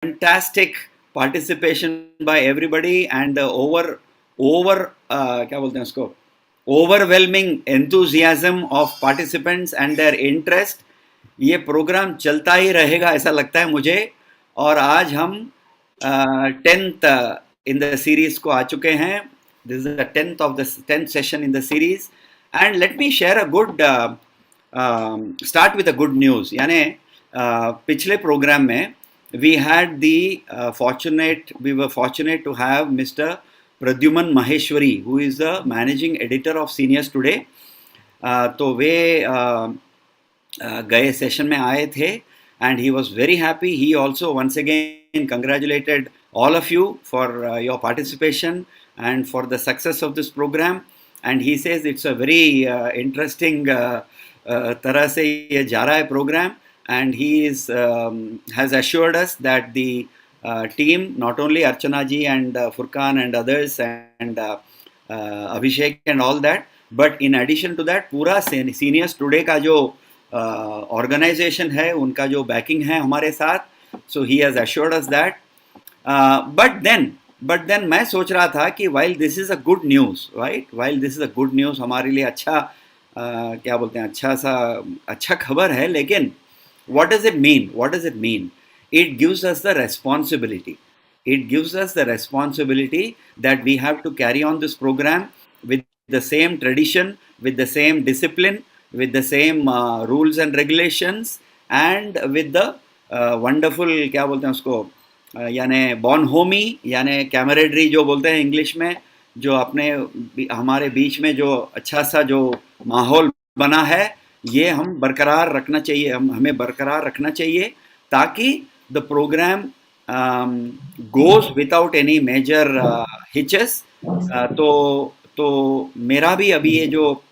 fantastic participation by everybody and the क्या बोलते हैं उसको, overwhelming enthusiasm of participants and their interest. ये प्रोग्राम चलता ही रहेगा ऐसा लगता है मुझे. और आज हम 10th इन द सीरीज को आ चुके हैं. This is the 10th session in the series. And let me share a good start with a good news. यानी पिछले प्रोग्राम में we were fortunate to have Mr. Pradyuman Maheshwari, who is the managing editor of Seniors Today. तो वे गए session में आए थे and he was very happy. He also once again congratulated all of you for your participation and for the success of this program. And he says it's a very interesting तरह से ये जा रहा है program. And he has assured us that the team, not only Archana ji and Furkan and others and Abhishek and all that, but in addition to that, पूरा Seniors Today का जो organization है, उनका जो backing है हमारे साथ. So he has assured us that. But then मैं सोच रहा था कि while this is a good news, right? While this is a good news, हमारे लिए अच्छा क्या बोलते हैं, अच्छा खबर है, लेकिन what does it mean? What does it mean? It gives us the responsibility. It gives us the responsibility that we have to carry on this program with the same tradition, with the same discipline, with the same rules and regulations, and with the wonderful क्या बोलते हैं उसको, यानी bonhomie, यानी camaraderie जो बोलते हैं English में, जो अपने हमारे बीच में जो अच्छा सा जो माहौल बना है, ये हम बरकरार रखना चाहिए. हमें बरकरार रखना चाहिए ताकि the program goes without any major hitches. तो मेरा भी अभी ये जो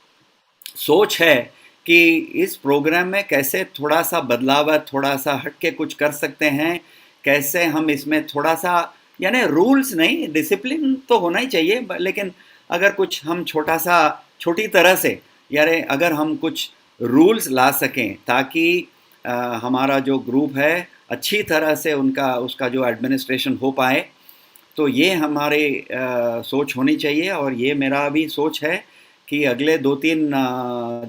सोच है कि इस प्रोग्राम में कैसे थोड़ा सा बदलाव, थोड़ा सा हटके कुछ कर सकते हैं, कैसे हम इसमें थोड़ा सा, यानी रूल्स नहीं, डिसिप्लिन तो होना ही चाहिए, लेकिन अगर कुछ हम छोटी तरह से, यानी अगर हम कुछ रूल्स ला सकें ताकि हमारा जो ग्रुप है अच्छी तरह से उसका जो एडमिनिस्ट्रेशन हो पाए, तो ये हमारे सोच होनी चाहिए. और ये मेरा भी सोच है कि अगले 2-3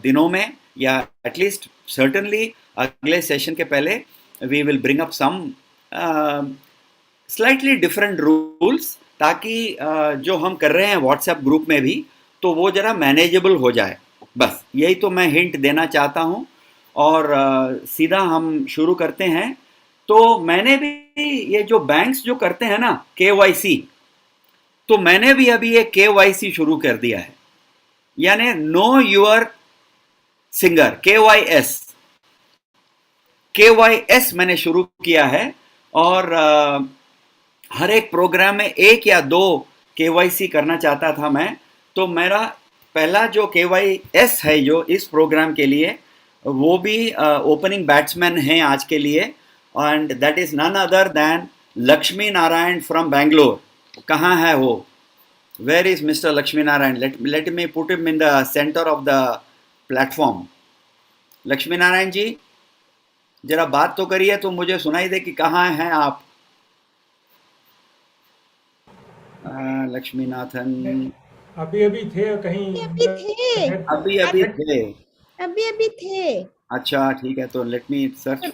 दिनों में, या एटलीस्ट सर्टनली अगले सेशन के पहले, we will bring up some slightly different rules, ताकि जो हम कर रहे हैं व्हाट्सएप ग्रुप में भी, तो वो ज़रा मैनेजेबल हो जाए. बस यही तो मैं हिंट देना चाहता हूँ. और सीधा हम शुरू करते हैं. तो मैंने भी ये जो बैंक्स जो करते हैं ना KYC, तो मैंने भी अभी ये KYC शुरू कर दिया है, यानी नो योर सिंगर, KYS मैंने शुरू किया है. और हर एक प्रोग्राम में 1 या 2 KYC करना चाहता था मैं. तो मेरा पहला जो KYS है जो इस प्रोग्राम के लिए, वो भी ओपनिंग बैट्समैन हैं आज के लिए, and that is none other than Lakshmi Narayan from Bangalore. कहाँ है वो? Where is mister Lakshmi Narayan? Let me put him in the centre of the platform. Lakshmi Narayan ji, जरा बात तो करिए, तो मुझे सुनाई दे कि कहाँ हैं आप. लक्ष्मीनाथन अभी थे कहीं, अभी थे. अच्छा ठीक है, तो let me search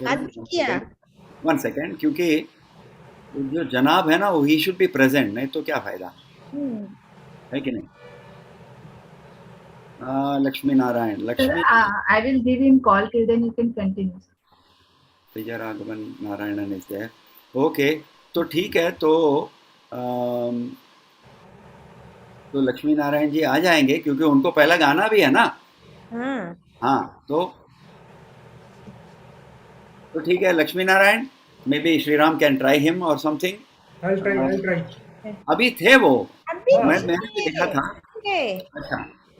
one second, क्योंकि जो जनाब है ना, वो ही शुड बी प्रेजेंट, नहीं तो क्या फायदा है कि नहीं. Lakshmi Narayan, I will give him call till then you can continue. Vijayaraghavan Narayanan is there. Okay, तो ठीक है. तो लक्ष्मी नारायण जी आ जाएंगे, क्योंकि उनको पहला गाना भी है ना. हाँ, तो ठीक है. Lakshmi Narayan, may be Shriram can try him और समथिंग. I'll try. अभी थे वो, मैंने देखा था.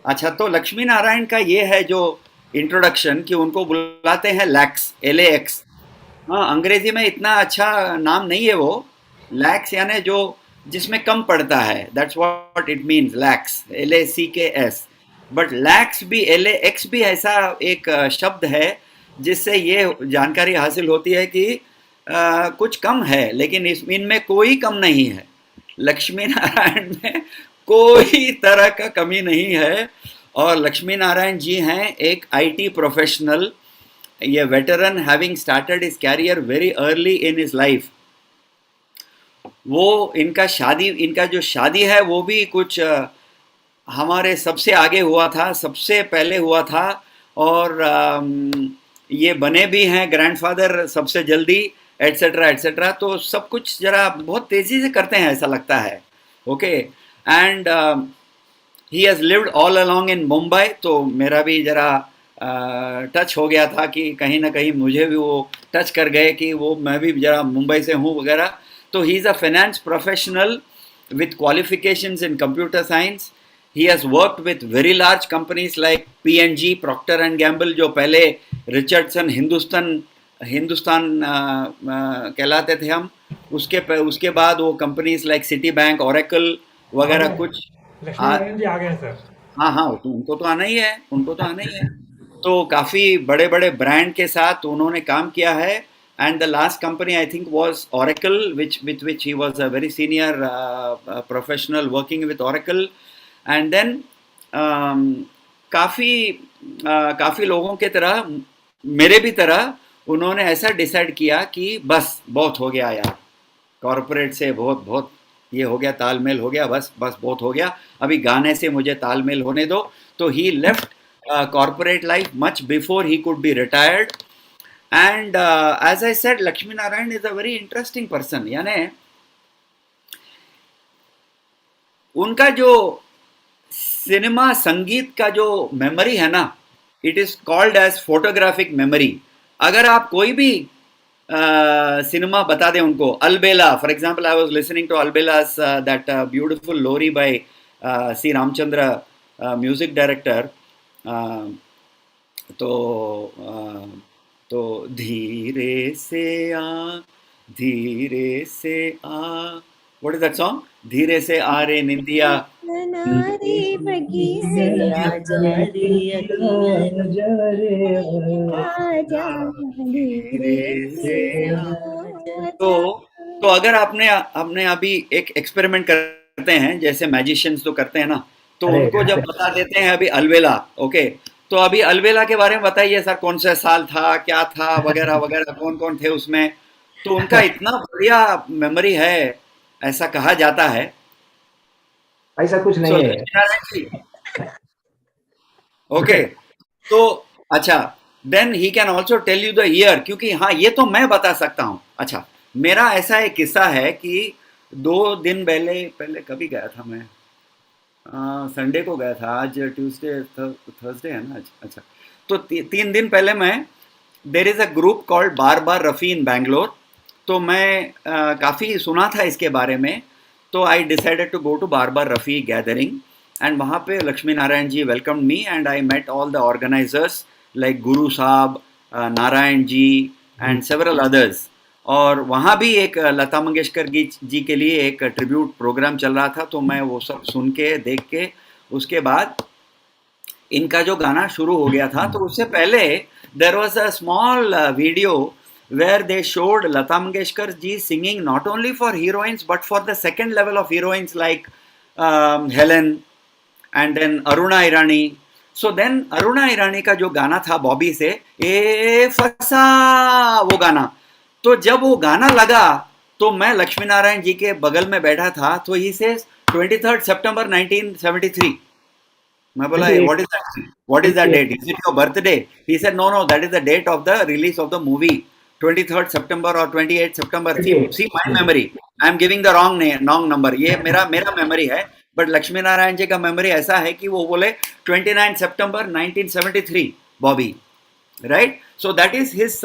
अच्छा, तो लक्ष्मी नारायण का ये है जो इंट्रोडक्शन, कि उनको बुलाते हैं लैक्स, LAX. हाँ, अंग्रेजी में इतना अच्छा नाम नहीं है वो. लैक्स यानी जो जिसमें कम पड़ता है, that's what it means, lakhs, LACKS. But lakhs भी, LAX भी ऐसा एक शब्द है जिससे ये जानकारी हासिल होती है कि कुछ कम है, लेकिन इनमें कोई कम नहीं है। लक्ष्मी नारायण में कोई तरह का कमी नहीं है। और लक्ष्मी नारायण जी हैं एक आईटी प्रोफेशनल, ये veteran, having started his career very early in his life. वो इनका जो शादी है वो भी कुछ हमारे सबसे आगे हुआ था, सबसे पहले हुआ था। और ये बने भी हैं ग्रैंडफादर सबसे जल्दी, एटसेट्रा एटसेट्रा। तो सब कुछ जरा बहुत तेज़ी से करते हैं ऐसा लगता है। Okay, and he has lived all along इन मुंबई। तो मेरा भी जरा टच हो गया था कि कहीं ना कहीं मुझे भी वो टच कर गए कि वो मैं भी जरा मुंबई से हूँ वगैरह। तो he is a finance professional with qualifications in computer science. He has worked with very large companies like P&G, Procter and Gamble, जो पहले रिचर्डसन हिंदुस्तान कहलाते थे हम। उसके बाद वो companies like Citibank, Oracle आ वगैरह गए कुछ। लक्ष्मी हाँ नारायण जी आ गए हैं सर। हाँ हाँ, तो उनको तो आना ही है, उनको तो आना ही है। तो काफ़ी बड़े बड़े ब्रांड के साथ उन्होंने काम किया है। And the last company I think was Oracle, which he was a very senior professional working with Oracle. And then काफ़ी काफ़ी लोगों के तरह, मेरे भी तरह, उन्होंने ऐसा डिसाइड किया कि बस बहुत हो गया यार, कॉरपोरेट से बहुत बहुत ये हो गया, तालमेल हो गया, बस बस बहुत हो गया, अभी गाने से मुझे तालमेल होने दो। तो he left corporate life much before he could be retired. And as I said, Lakshmi Narayan is a very interesting person. यानी उनका जो सिनेमा संगीत का जो मेमोरी है ना, it is called as photographic memory. अगर आप कोई भी सिनेमा बता दें उनको, Albela for example, I was listening to Albela's that beautiful lori by C Ramchandra, music director. तो तो धीरे से आ, व्हाट इज दैट सॉन्ग? धीरे से आ रे निंदिया, नारे बगिया जारी अखियाँ आजा धीरे धीरे से से आ। तो आजा। तो अगर आपने हमने अभी एक एक्सपेरिमेंट करते हैं जैसे मैजिशियंस तो करते हैं ना, तो अरे उनको जब बता देते हैं अभी अलवेला, ओके, तो अभी अलवेला के बारे में बताइए सर, कौन सा साल था, क्या था, वगैरह वगैरह, कौन कौन थे उसमें। तो उनका इतना बढ़िया मेमोरी है, ऐसा कहा जाता है। ऐसा कुछ सो नहीं है। लक्ष्मीनारायण जी, ओके, तो अच्छा, then he can also tell you the year, क्योंकि हाँ ये तो मैं बता सकता हूँ। अच्छा, मेरा ऐसा एक किस्सा है कि 2 दिन पहले पहले कभी गया था मैं, संडे को गया था, आज ट्यूसडे थर्सडे है ना आज। अच्छा, तो 3 दिन पहले मैं, there is a group called Baar Baar Rafi in Bangalore. तो मैं काफ़ी सुना था इसके बारे में। तो I decided to go to Baar Baar Rafi gathering, and वहाँ पे Lakshmi Narayan ji welcome me, and I met all the organisers like Guru Sahab, Narayan ji and several others. और वहाँ भी एक लता मंगेशकर जी के लिए एक ट्रिब्यूट प्रोग्राम चल रहा था। तो मैं वो सब सुन के देख के, उसके बाद इनका जो गाना शुरू हो गया था, तो उससे पहले there was a small video where they showed Lata Mangeshkar ji singing not only for heroines but for the second level of heroines like Helen and then Aruna Irani. So then Aruna Irani का जो गाना था बॉबी से, ए फसा, वो गाना, तो जब वो गाना लगा तो मैं लक्ष्मी नारायण जी के बगल में बैठा था। तो ही से 23 सितंबर 1973। मैं बोला, what is that date, is it your birthday? He said no no, that is the date of the release of the movie, 23 सितंबर और 28 सितंबर। See my memory, I am giving the wrong number, ये मेरा मेरा memory है। But Lakshmi Narayan जी का memory ऐसा है कि वो बोले 29 सितंबर 1973 Bobby, right? So that is his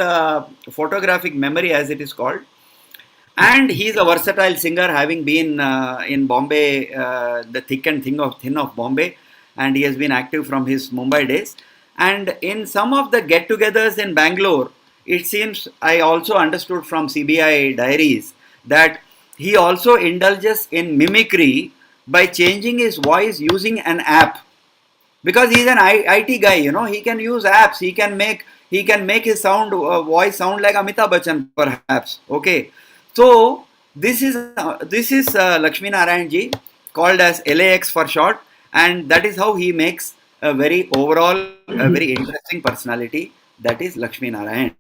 photographic memory as it is called. And he's a versatile singer, having been in Bombay, the thick and thin of Bombay, and he has been active from his Mumbai days. And in some of the get-togethers in Bangalore, it seems, I also understood from CBI diaries, that he also indulges in mimicry by changing his voice using an app, because he's an IT guy, he can use apps, he can make he can make his voice sound like Amitabh Bachchan, perhaps. Okay, so this is Lakshmi Narayan ji, called as LAX for short, and that is how he makes a very overall, a very interesting personality. That is Lakshmi Narayan.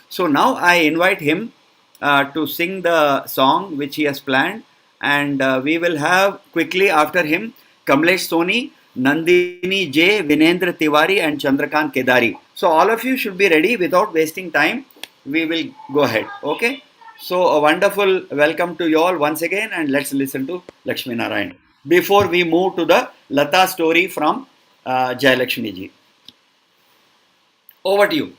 So now I invite him to sing the song which he has planned, and we will have quickly after him Kamlesh Soni, Nandini J, Vinendra Tiwari, and Chandrakant Kedari. So all of you should be ready. Without wasting time, we will go ahead. Okay. So a wonderful welcome to you all once again, and let's listen to Lakshmi Narayan before we move to the Lata story from Jayalakshmi ji. Over to you.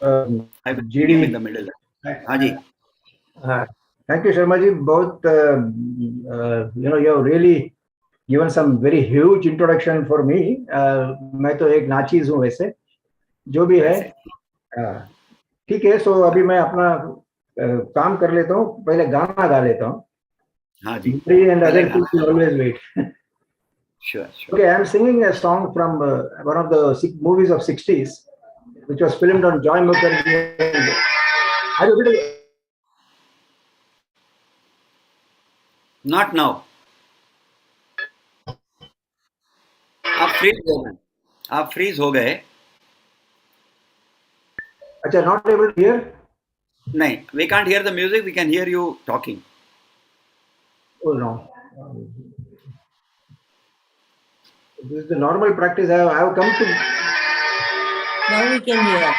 I will leave you in the middle. Haji. Thank you, Sharma ji. Both, you have really given some very huge introduction for me. मैं तो एक नाचीज हूँ वैसे, जो भी है ठीक है. सो अभी मैं अपना काम कर लेता हूँ, पहले गाना गा लेता हूँ. हाँ जी. And other people always wait. Sure. Okay, I am singing a song from one of the movies of 60s, which was filmed on Joy Mukherjee. Not now. आप फ्रीज हो गए. अच्छा, not able to hear? नहीं, we can't hear the music. We can hear you talking. Oh no. This is the normal practice. I have come to. Now we can hear.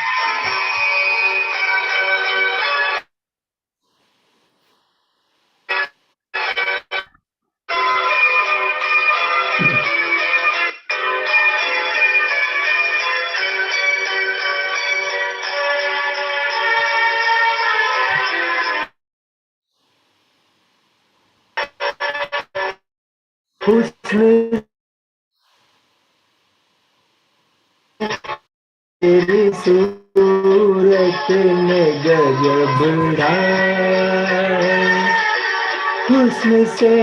तेरी सूरत में गजब ढाए, हुस्न से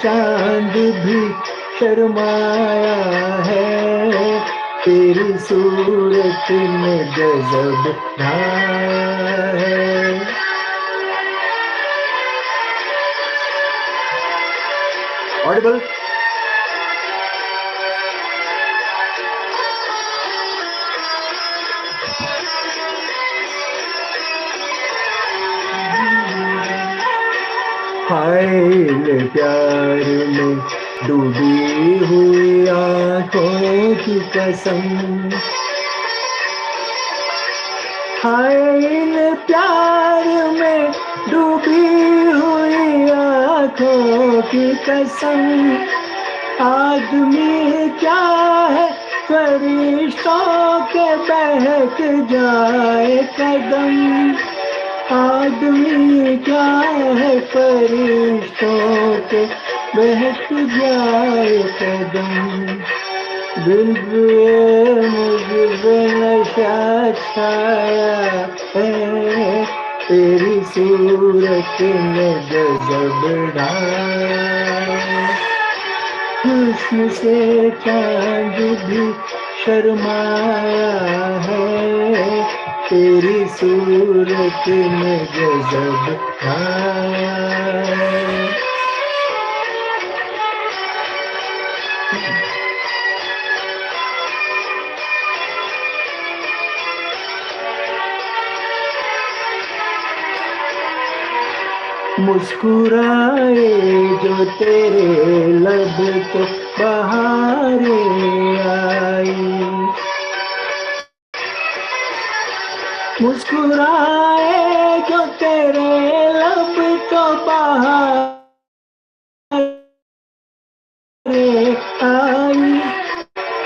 चांद भी शर्माया है, तेरी सूरत में गजब ढाया है. Audible? हाय प्यार में डूबी हुई आँखों की कसम, हाय प्यार में डूबी हुई आँखों की कसम, आदमी क्या है फरिश्तों के बहक जाए कदम, आदमी क्या है फरिश्तों के बहक जाए कदम, दिल पे मुझ पे नशा छाया है, तेरी सूरत में गजब ढाया, हुस्न से चांद भी शर्माया है, तेरी सूरत में गजब ढाया. मुस्कुराए जो तेरे लब तो बहारें आई, मुस्कुराए जो तेरे लब तो बहारें आई,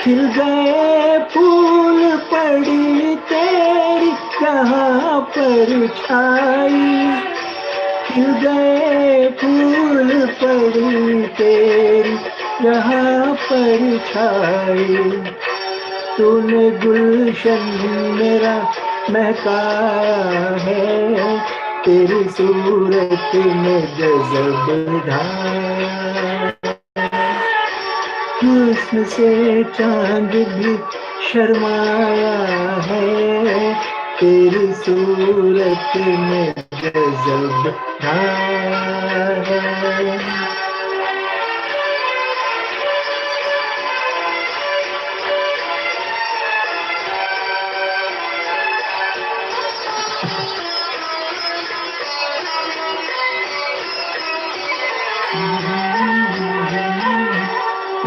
खिल गए फूल पड़ी तेरी यहाँ पर छाई, खिल गए फूल पड़ी तेरी यहाँ पर छाई, तूने गुलशन मेरा महकाया है, तेरी सूरत में गजब ढाया, हुस्न से चांद भी शर्माया है तेरी सूरत में गजब ढाया है।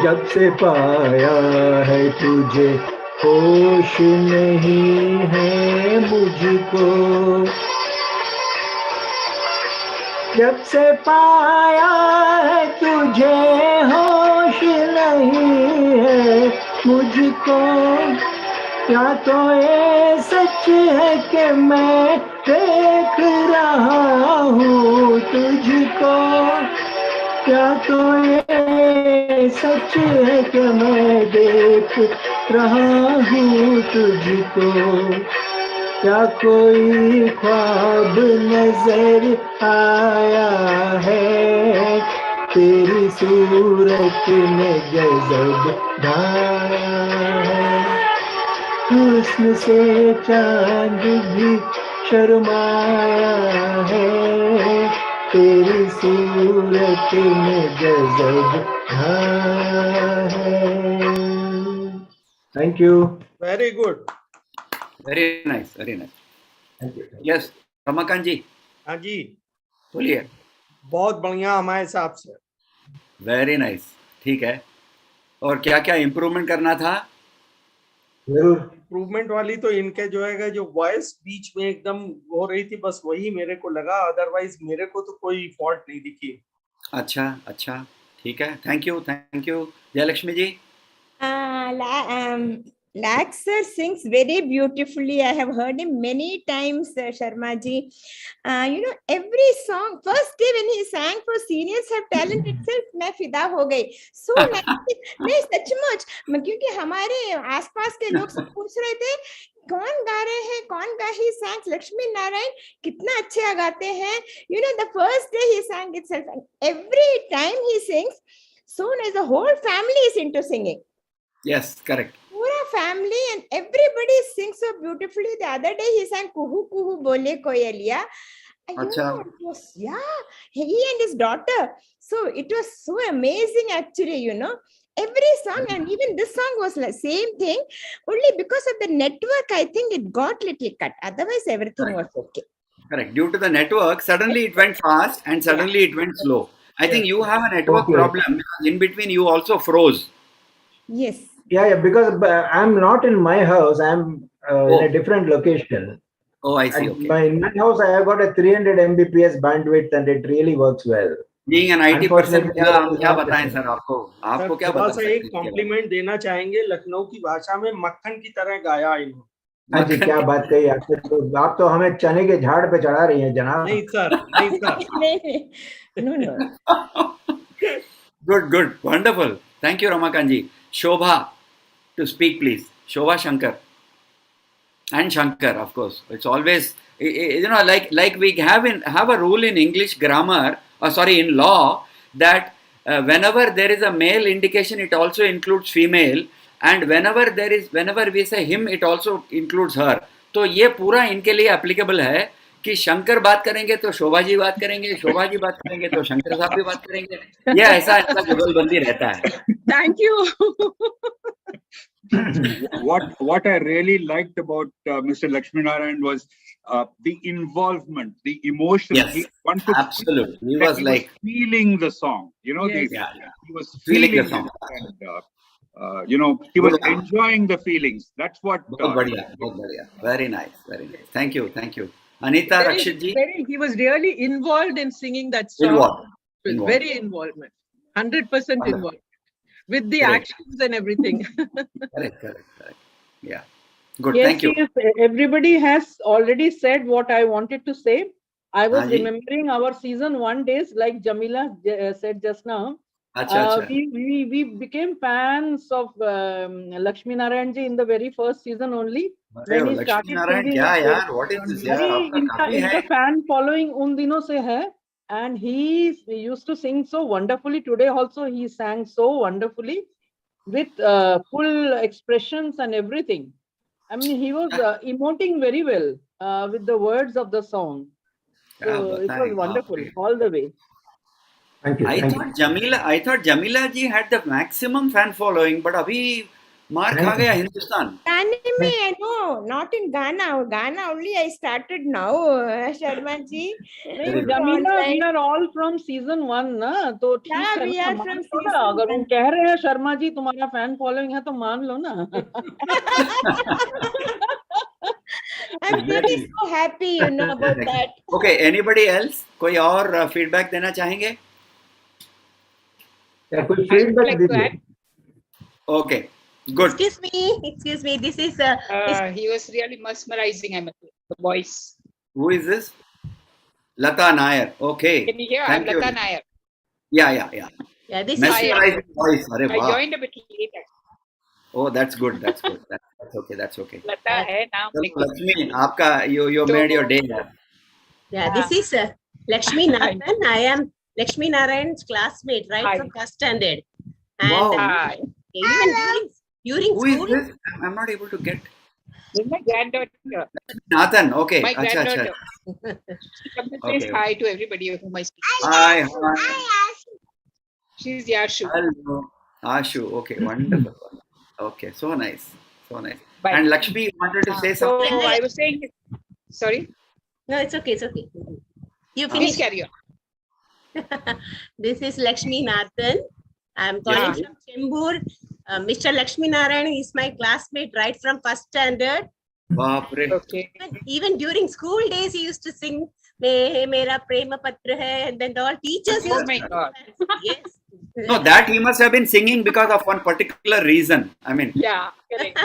जब से पाया है तुझे होश नहीं है मुझको, जब से पाया है तुझे होश नहीं है मुझको। या तो ये सच है कि मैं देख रहा हूँ तुझको, क्या तो ये सच है कि मैं देख रहा हूँ तुझको। क्या कोई ख्वाब नजर आया है तेरी सूरत में गजब ढाया है। हुस्न से चांद भी शर्माया है तेरी सूरत में गजब ढाया है। Thank you. Very good. Very nice, very nice. Thank you. Yes, Ramakant ji हाँ जी, बोलिए। बहुत बढ़िया हमारे हिसाब से। वेरी नाइस, ठीक है। और क्या क्या इम्प्रूवमेंट करना था? जरूर। इम्प्रूवमेंट वाली तो इनके जो है जो वॉइस बीच में एकदम हो रही थी, बस वही मेरे को लगा, अदरवाइज मेरे को तो कोई फॉल्ट नहीं दिखी। अच्छा अच्छा, ठीक है, thank you thank you. Jayalakshmi ji. Lax sir sings very beautifully. I have heard him many times, Sharma ji. Every song, first day when he sang for Seniors Have Talent itself, मैं फिदा हो गई. So nice. नहीं सचमुच, क्योंकि हमारे आसपास के लोग सब पूछ रहे थे कौन गा रहे हैं, कौन गा, he sang लक्ष्मी नारायण कितना अच्छे गाते हैं. The first day he sang itself, and every time he sings, so nice. The whole family is into singing. Yes, correct. Pura family and everybody sings so beautifully. The other day he sang Kuhu Kuhu Bole Koyaliya. Acha. It was, he and his daughter. So it was so amazing actually, Every song, and even this song was the same thing. Only because of the network, I think it got little cut. Otherwise, everything was okay. Correct. Due to the network, suddenly it went fast and suddenly it went slow. I think you have a network problem because in between you also froze. Yes. Yeah, because I'm not in my house. I'm in a different location. Oh, I see. Okay. In my house, I have got a 300 Mbps bandwidth, and it really works well. Being an IT person, क्या बताएं sir आपको? आपको क्या थोड़ा बता सा सकते एक कॉम्प्लीमेंट देना चाहेंगे, लखनऊ की भाषा में मक्खन की तरह गाया इन्होंने। हाँ जी, क्या बात कही आपने, तो आप तो हमें चने के झाड़ पे चढ़ा रही हैं जनाब। नहीं सर, नहीं sir. No. Good, wonderful. Thank you, Ramakanth ji. Shobha, to speak, please. Shobha Shankar. And Shankar, of course. It's always, like we have a rule in English grammar, in law, that whenever there is a male indication, it also includes female, and whenever we say him, it also includes her. तो ये पूरा इनके लिए applicable है कि शंकर बात करेंगे तो शोभा जी बात करेंगे, शोभा जी बात करेंगे तो शंकर साहब भी बात करेंगे. ये ऐसा जुगलबंदी रहता है. Thank you. What I really liked about Mr. Lakshminarayan was the involvement, the emotion. Yes, absolutely. He was like feeling the song. he was feeling the song. And, he was enjoying the feelings. That's what. बहुत बढ़िया. Very nice. Thank you. Anita Rakshit ji. He was really involved in singing that song. Involved. Very involvement. 100% involved. With the actions and everything. Correct. Yeah. Good, yes, thank you. Yes, everybody has already said what I wanted to say. I was remembering our season 1 days, like Jamila said just now. We became fans of Lakshminarayan ji in the very first season only. When he started singing. What is this? The fan following un dino se hai. And he used to sing so wonderfully. Today also he sang so wonderfully. with full expressions and everything. I mean, he was emoting very well with the words of the song. So it was wonderful all the way. Thank you. I thought Jamila ji had the maximum fan following, but abhi maar kha gaya Hindustan. I know, not in Ghana. Ghana only I started now, Sharma ji. Jamila, we are all from season 1, na? तो ठीक Yeah, है we ना, are मान from लो ना, season अगर वो 1. कह रहे हैं शर्मा जी तुम्हारा फैन फॉलोइंग है तो मान लो ना. I'm really so happy, you know, about that. Okay, anybody else? कोई और feedback देना चाहेंगे? कोई feedback दीजिए. Okay, good. Excuse me. This is he was really mesmerizing. I must say, the voice. Who is this? Lata Nair. Okay. Can you hear? Thank I'm you. Lata Nair. Yeah. Yeah, this mesmerizing voice. Arre I wow. joined a bit later. Oh, that's good. That's okay. That's okay. Lata hai naam. Lakshmi, आपका you made your day. Yeah, this is Lakshmi Narayan. I am Lakshmi Narayan's classmate, right, from first standard. And Wow. even during Who school. is this? I'm not able to get. This is my granddaughter. Nathan. Okay. My granddaughter. Achha. She comes and says hi to everybody whom I speak. Hi. She's Yashu. Hello. Ashu. Okay. Wonderful. Okay. So nice. Bye. And Lakshmi wanted to say So something. I was saying, sorry. No, it's okay. You Please finish. carry on. This is Lakshmi Nathan. I'm calling from Chembur. Mr. Lakshmi Narayan is my classmate right from first standard. Baapre. Okay. Even during school days, he used to sing "Hey, Mera Prema Patra hai," and then all teachers. Oh my God. Yes. No, that he must have been singing because of one particular reason. I mean. Yeah. Correct.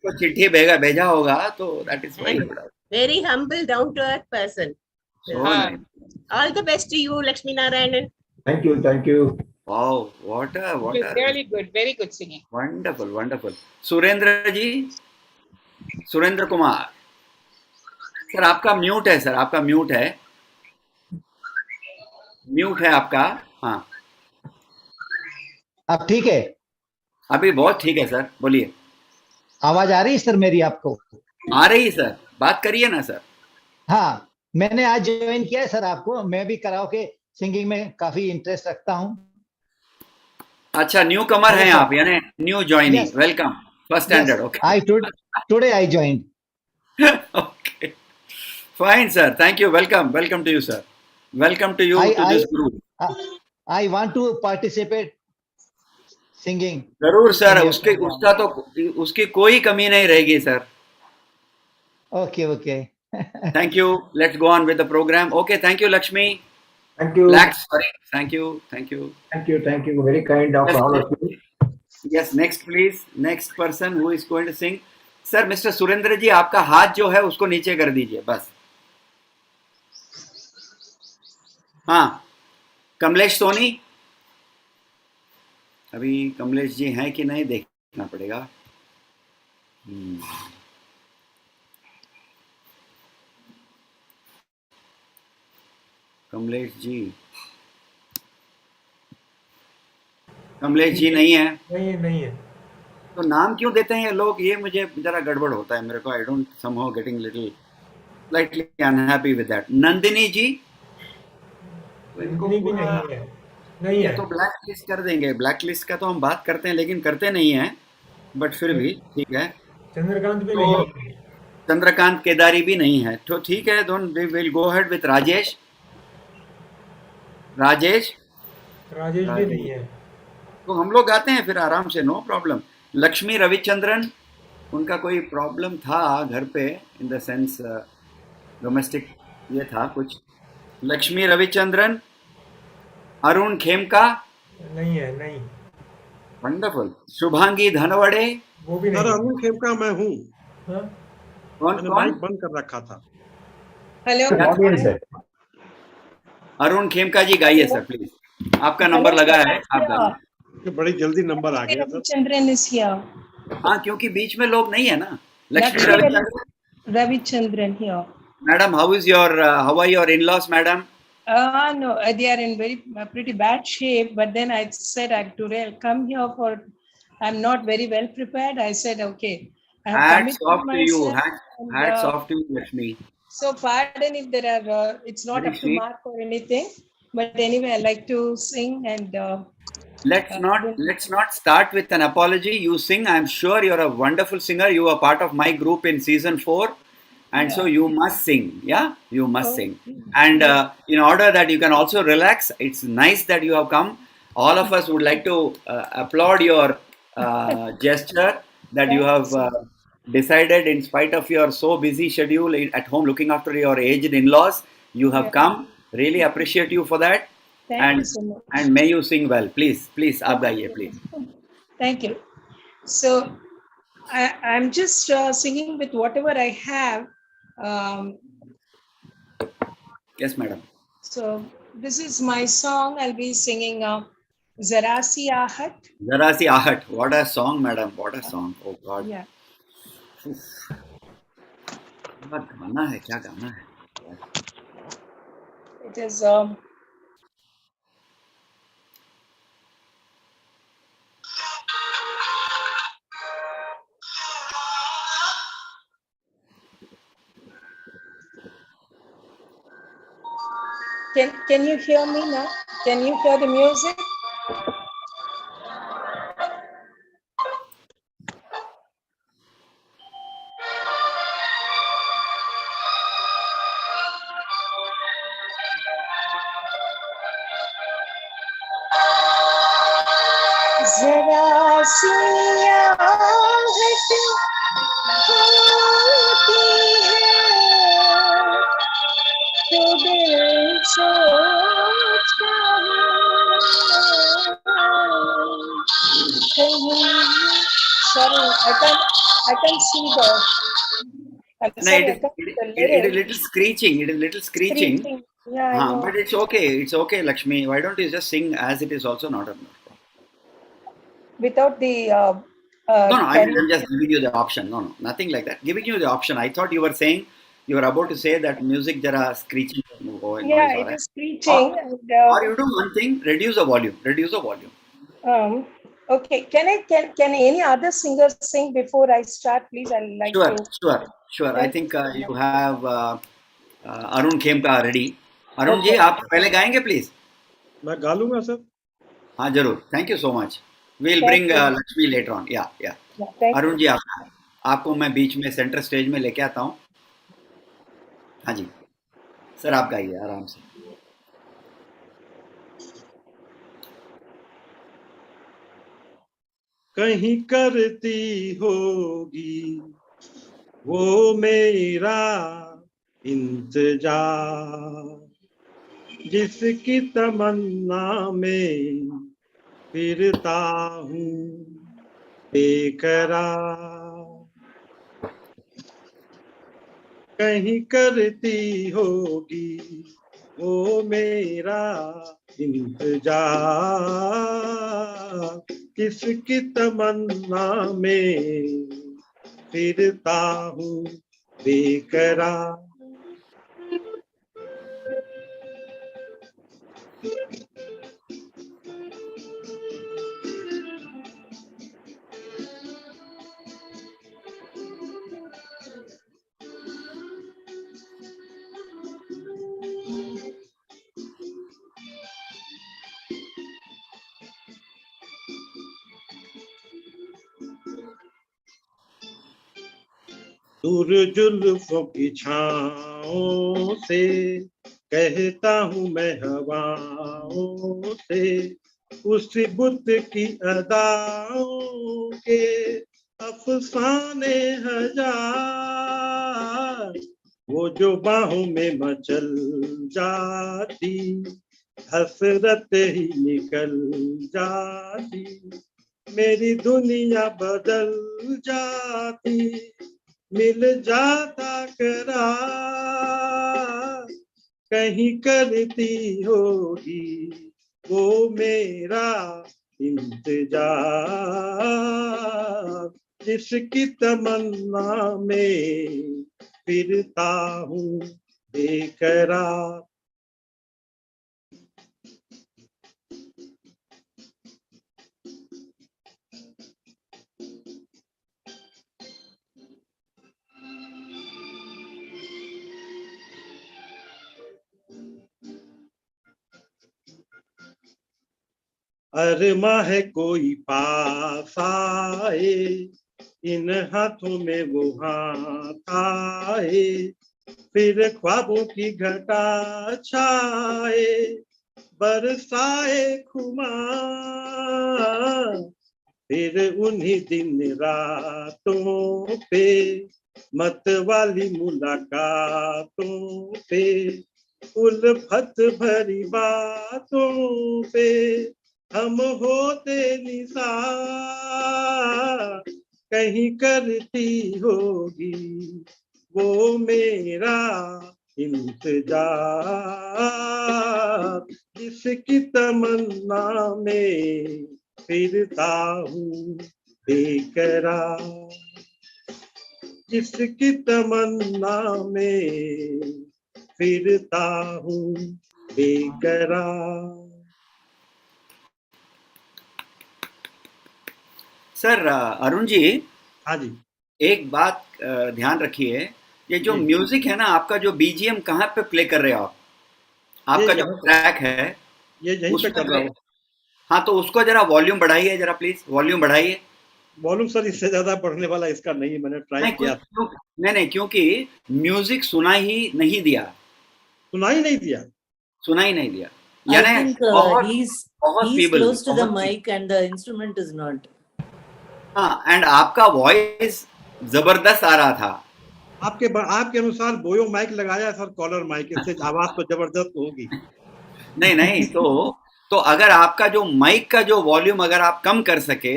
तो चिट्ठी भेजा होगा तो that is very good. Very humble, down to earth person. So nice. All the best to you, Lakshmi Narayan. Thank you. Wow, what a Really good, very good singing. Wonderful. Surendra Kumar. Sir आपका mute है आपका. हाँ. अब ठीक है? अभी बहुत ठीक है सर, बोलिए. आवाज आ रही है सर मेरी आपको? आ रही है सर, बात करिए ना सर. हाँ, मैंने आज ज्वाइन किया है सर आपको. मैं भी कराओके सिंगिंग में काफी इंटरेस्ट रखता हूँ. अच्छा, न्यू कमर हैं आप, यानी new joining. Welcome, first standard. Okay. Today I joined. Okay, fine sir, thank you. Welcome to you sir. Welcome to you to this group. I want to participate singing. जरूर sir, उसकी कोई कमी नहीं रहेगी sir. Okay. Thank you. Let's go on with the program. Okay, thank you Lakshmi. Thank you. Thank you. Very kind of all of you. Yes, next please. Next person who is going to sing. Sir, mister Surendra ji, आपका हाथ जो है उसको नीचे कर दीजिए बस. हाँ, कमलेश सोनी. अभी कमलेश जी हैं कि नहीं देखना पड़ेगा. कमलेश जी नहीं है. तो नाम क्यों देते हैं ये लोग, ये मुझे जरा गड़बड़ होता है मेरे को. I don't somehow getting little slightly unhappy with that. Nandini ji नहीं है तो ब्लैक लिस्ट कर देंगे. ब्लैक लिस्ट का तो हम बात करते हैं लेकिन करते नहीं हैं, बट फिर भी ठीक है. चंद्रकांत केदारी भी नहीं है तो ठीक है. Don't we will go ahead with Rajesh भी नहीं है तो हम लोग गाते हैं फिर आराम से, नो प्रॉब्लम. लक्ष्मी रविचंद्रन, उनका कोई प्रॉब्लम था घर पे, इन द सेंस डोमेस्टिक ये था कुछ. लक्ष्मी रविचंद्रन. अरुण खेमका नहीं. वंडरफुल. शुभांगी धनवड़े, वो भी नहीं. अरुण खेमका मैं हूँ. कौन माइक बंद कर रखा था. Hello. अरुण खेमका जी गाइए सर प्लीज. आपका नंबर लगा है, आप गाइए. बड़ी जल्दी नंबर आ गया. Ravichandran is here. हाँ, क्योंकि बीच में लोग नहीं है ना. Lakshmi Ravichandran here. Madam, how are your in-laws, madam? No, they are in pretty bad shape. But then I said today I'll come here for I'm not very well prepared. I said, okay, I have Hats committed off to you. myself. Hats off to you, Lakshmi. So pardon if there are, it's not Very up to sweet. mark or anything. But anyway, I like to sing and let's not start with an apology. You sing. I'm sure you're a wonderful singer. You were part of my group in season 4, and so you must sing. Yeah, you must sing. And in order that you can also relax, it's nice that you have come. All of us would like to applaud your gesture that you have decided, in spite of your so busy schedule at home looking after your aged in-laws, you have come. Really appreciate you for that. Thank you so much. And may you sing well. Please, आप गाइए, please. Thank you. So I'm just singing with whatever I have. Yes, madam. So this is my song. I'll be singing Zara Si Aahat. Zara Si Aahat. What a song, madam. What a song. Oh God. Yeah. क्या गाना है, क्या गाना है. It is Can you hear me now? Can you hear the music? जरा सी आहट होती है तो दिल सोचता है sorry I can see the No, it is a little screeching. It is a little screeching. Yeah, I know. But it's okay. It's okay, Lakshmi. Why don't you just sing as it is also not a problem. Without the no, I'm just giving you the option. No, nothing like that. Giving you the option. I thought you were saying, you were about to say that music there are screeching. Yeah, it is screeching. Or you do one thing, reduce the volume. Reduce the volume. Okay, can any other singer sing before I start, please? I'd like to. Sure. I think you have Arun Khemka ready. Arun जी, आप पहले गाएंगे please? मैं गा लूंगा sir. हाँ जरूर. Thank you so much. We'll bring Lakshmi later on. Yeah. Arun ji, आपको मैं बीच में सेंटर स्टेज में लेके आता हूँ. हाँ जी सर, आप गाइए आराम से. कहीं करती होगी वो मेरा इंतजार, जिसकी तमन्ना में फिरता हूँ बेकरार. कहीं करती होगी वो मेरा इंतजार, किसकी तमन्ना में फिरता हूँ बेकरार. दूर जुल्फों की छाओं से कहता हूँ मैं हवाओं से, उस बुत की अदाओं के अफसाने हजार, वो जो बाहों में मचल जाती हसरत ही निकल जाती, मेरी दुनिया बदल जाती, मिल जाता करार. कहीं करती होगी वो मेरा इंतजार, जिसकी तमन्ना में फिरता हूँ बेकरार. अरमा है कोई पास आए, इन हाथों में वो हाथ आए, फिर ख्वाबों की घटा छाए, बरसाए खुमार, फिर उन्हीं दिन रातों पे, मत वाली मुलाकातों पे, उल्फत भरी बातों पे हम होते निसार, कहीं करती होगी वो मेरा इंतजार, जिसकी तमन्ना में फिरता हूँ बेकरार, जिसकी तमन्ना में फिरता हूँ बेकरार। सर अरुण जी, हाँ जी, एक बात ध्यान रखिए, ये जो जी म्यूजिक है ना आपका, जो बीजीएम कहाँ पे प्ले कर रहे हो आप, ये आपका जो यहाँ ट्रैक है ये यहीं पे उसमें कर रहा हूँ। हाँ, तो उसको जरा वॉल्यूम बढ़ाइए, जरा प्लीज वॉल्यूम बढ़ाइए। वॉल्यूम सर इससे ज्यादा बढ़ने वाला इसका नहीं है, मैंने ट्राई नहीं कुछ किया था। नहीं नहीं, क्योंकि म्यूजिक सुना ही नहीं दिया, सुनाई नहीं दिया। सुना ही नहीं दिया, I यानी think बहुत he's feeble, close to the बहुत mic and the instrument is not. हाँ, एंड आपका वॉइस जबरदस्त आ रहा था। आपके अनुसार बोयो माइक लगाया सर, कॉलर माइक, इससे आवाज तो जबरदस्त होगी। नहीं नहीं, तो अगर आपका जो माइक का जो वॉल्यूम अगर आप कम कर सके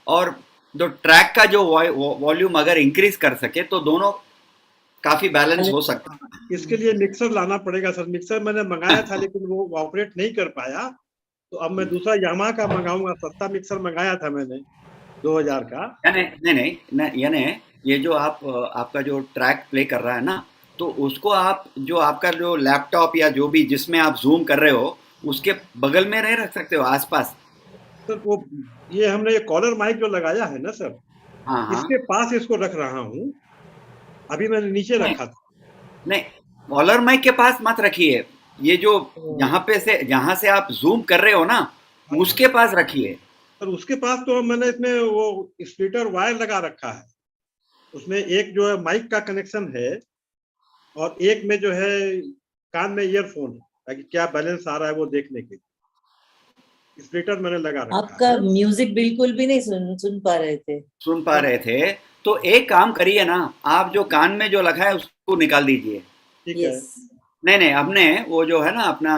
और जो ट्रैक का जो वॉल्यूम अगर इंक्रीज कर सके तो दोनों काफी बैलेंस हो सकता है। इसके लिए मिक्सर लाना पड़ेगा सर। मिक्सर मैंने मंगाया था लेकिन वो ऑपरेट नहीं कर पाया, तो अब मैं दूसरा यामा का मंगाऊंगा। सस्ता मिक्सर मंगाया था मैंने 2000 का। नहीं नहीं नहीं, यानी ये जो आपका जो ट्रैक प्ले कर रहा है ना, तो उसको आप जो आपका जो लैपटॉप या जो भी जिसमें आप जूम कर रहे हो उसके बगल में नहीं रख सकते हो, आसपास। सर वो ये हमने ये कॉलर माइक जो लगाया है ना सर, हाँ हाँ, इसके पास इसको रख रहा हूँ। अभी मैंने नीचे नहीं रखा था। नहीं, कॉलर माइक के पास मत रखिए, ये जो जहां से आप जूम कर रहे हो ना, उसके पास रखिए। सर उसके पास तो मैंने इसमें वो स्प्लिटर वायर लगा रखा है। उसमें एक जो है माइक का कनेक्शन है और एक में जो है कान में ईयरफोन है, ताकि क्या बैलेंस आ रहा है वो देखने के लिए स्प्लिटर मैंने लगा रखा आपका है। म्यूजिक बिल्कुल भी नहीं सुन पा रहे थे। सुन पा रहे थे तो एक काम करिए ना, आप जो कान में जो लगा है उसको निकाल दीजिए। ठीक है। नहीं नहीं, हमने वो जो है ना अपना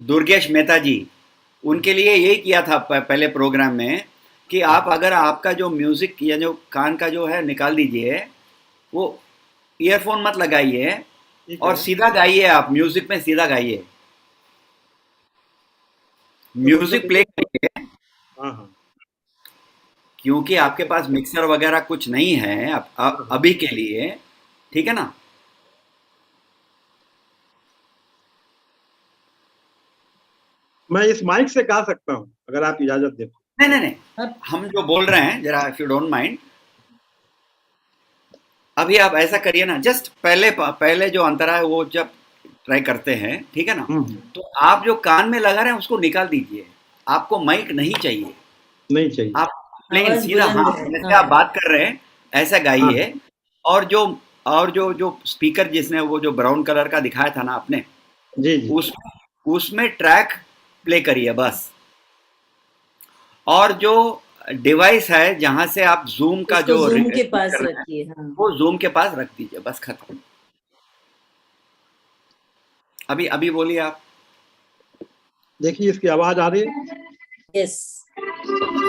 दुर्गेश मेहता जी, उनके लिए यही किया था पहले प्रोग्राम में कि आप अगर आपका जो म्यूजिक या जो कान का जो है निकाल दीजिए, वो ईयरफोन मत लगाइए और सीधा गाइए, आप म्यूजिक में सीधा गाइए, म्यूजिक प्ले करिए। हाँ हाँ, क्योंकि आपके पास मिक्सर वगैरह कुछ नहीं है अभी के लिए, ठीक है ना। मैं इस माइक से गा सकता हूँ अगर आप इजाजत दें। नहीं नहीं नहीं, हम जो बोल रहे हैं जरा, इफ यू डोंट माइंड, अभी आप ऐसा करिए ना, जस्ट पहले जो अंतरा है वो जब ट्राई करते हैं, ठीक है ना, तो आप जो कान में लगा रहे हैं उसको निकाल दीजिए। आपको माइक नहीं चाहिए, नहीं चाहिए, आप प्लेन आवाज सीधा, बुलंद हाँ, है, जैसे हाँ। आप बात कर रहे हैं ऐसा गाइए। और जो जो स्पीकर जिसने वो जो ब्राउन कलर का दिखाया था ना आपने, जी जी, उसमें ट्रैक प्ले करिए बस। और जो डिवाइस है जहां से आप जूम का उसको जो जूम के पास कर रहे हैं, रखिए। हाँ, वो जूम के पास रख दीजिए, बस खत्म। अभी अभी बोलिए आप। देखिए इसकी आवाज आ रही है। यस,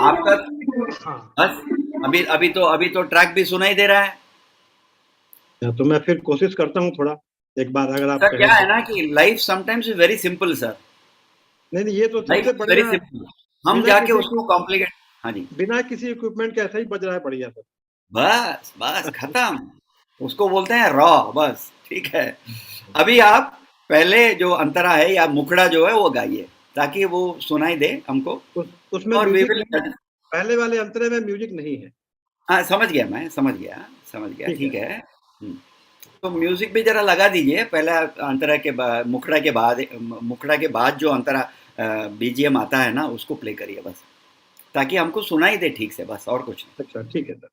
आपका बस अभी तो ट्रैक भी सुनाई दे रहा है। तो मैं फिर कोशिश करता हूँ थोड़ा, एक बार अगर आप सर कहें क्या तो। है ना कि life sometimes is very simple sir, नहीं ये तो लाइफ सबसे इज वेरी बढ़िया। सिंपल, हम बिना जाके किसी उसको कॉम्प्लिकेट। हाँ जी, बिना किसी इक्विपमेंट के ऐसा ही बज रहा है, बढ़िया सर। बस बस खत्म, उसको बोलते हैं रॉ, बस ठीक है। अभी आप पहले जो अंतरा है या मुखड़ा जो है वो गाइए ताकि वो सुनाई दे हमको, उसमें और वी म्यूजिक विल। पहले वाले अंतरे में म्यूजिक नहीं है। हाँ समझ गया, मैं समझ गया, ठीक है। तो म्यूजिक भी जरा लगा दीजिए पहले अंतरा के बाद, मुखड़ा के बाद जो अंतरा बीजीएम आता है ना, उसको प्ले करिए बस, ताकि हमको सुनाई दे ठीक से, बस और कुछ नहीं। अच्छा ठीक है सर।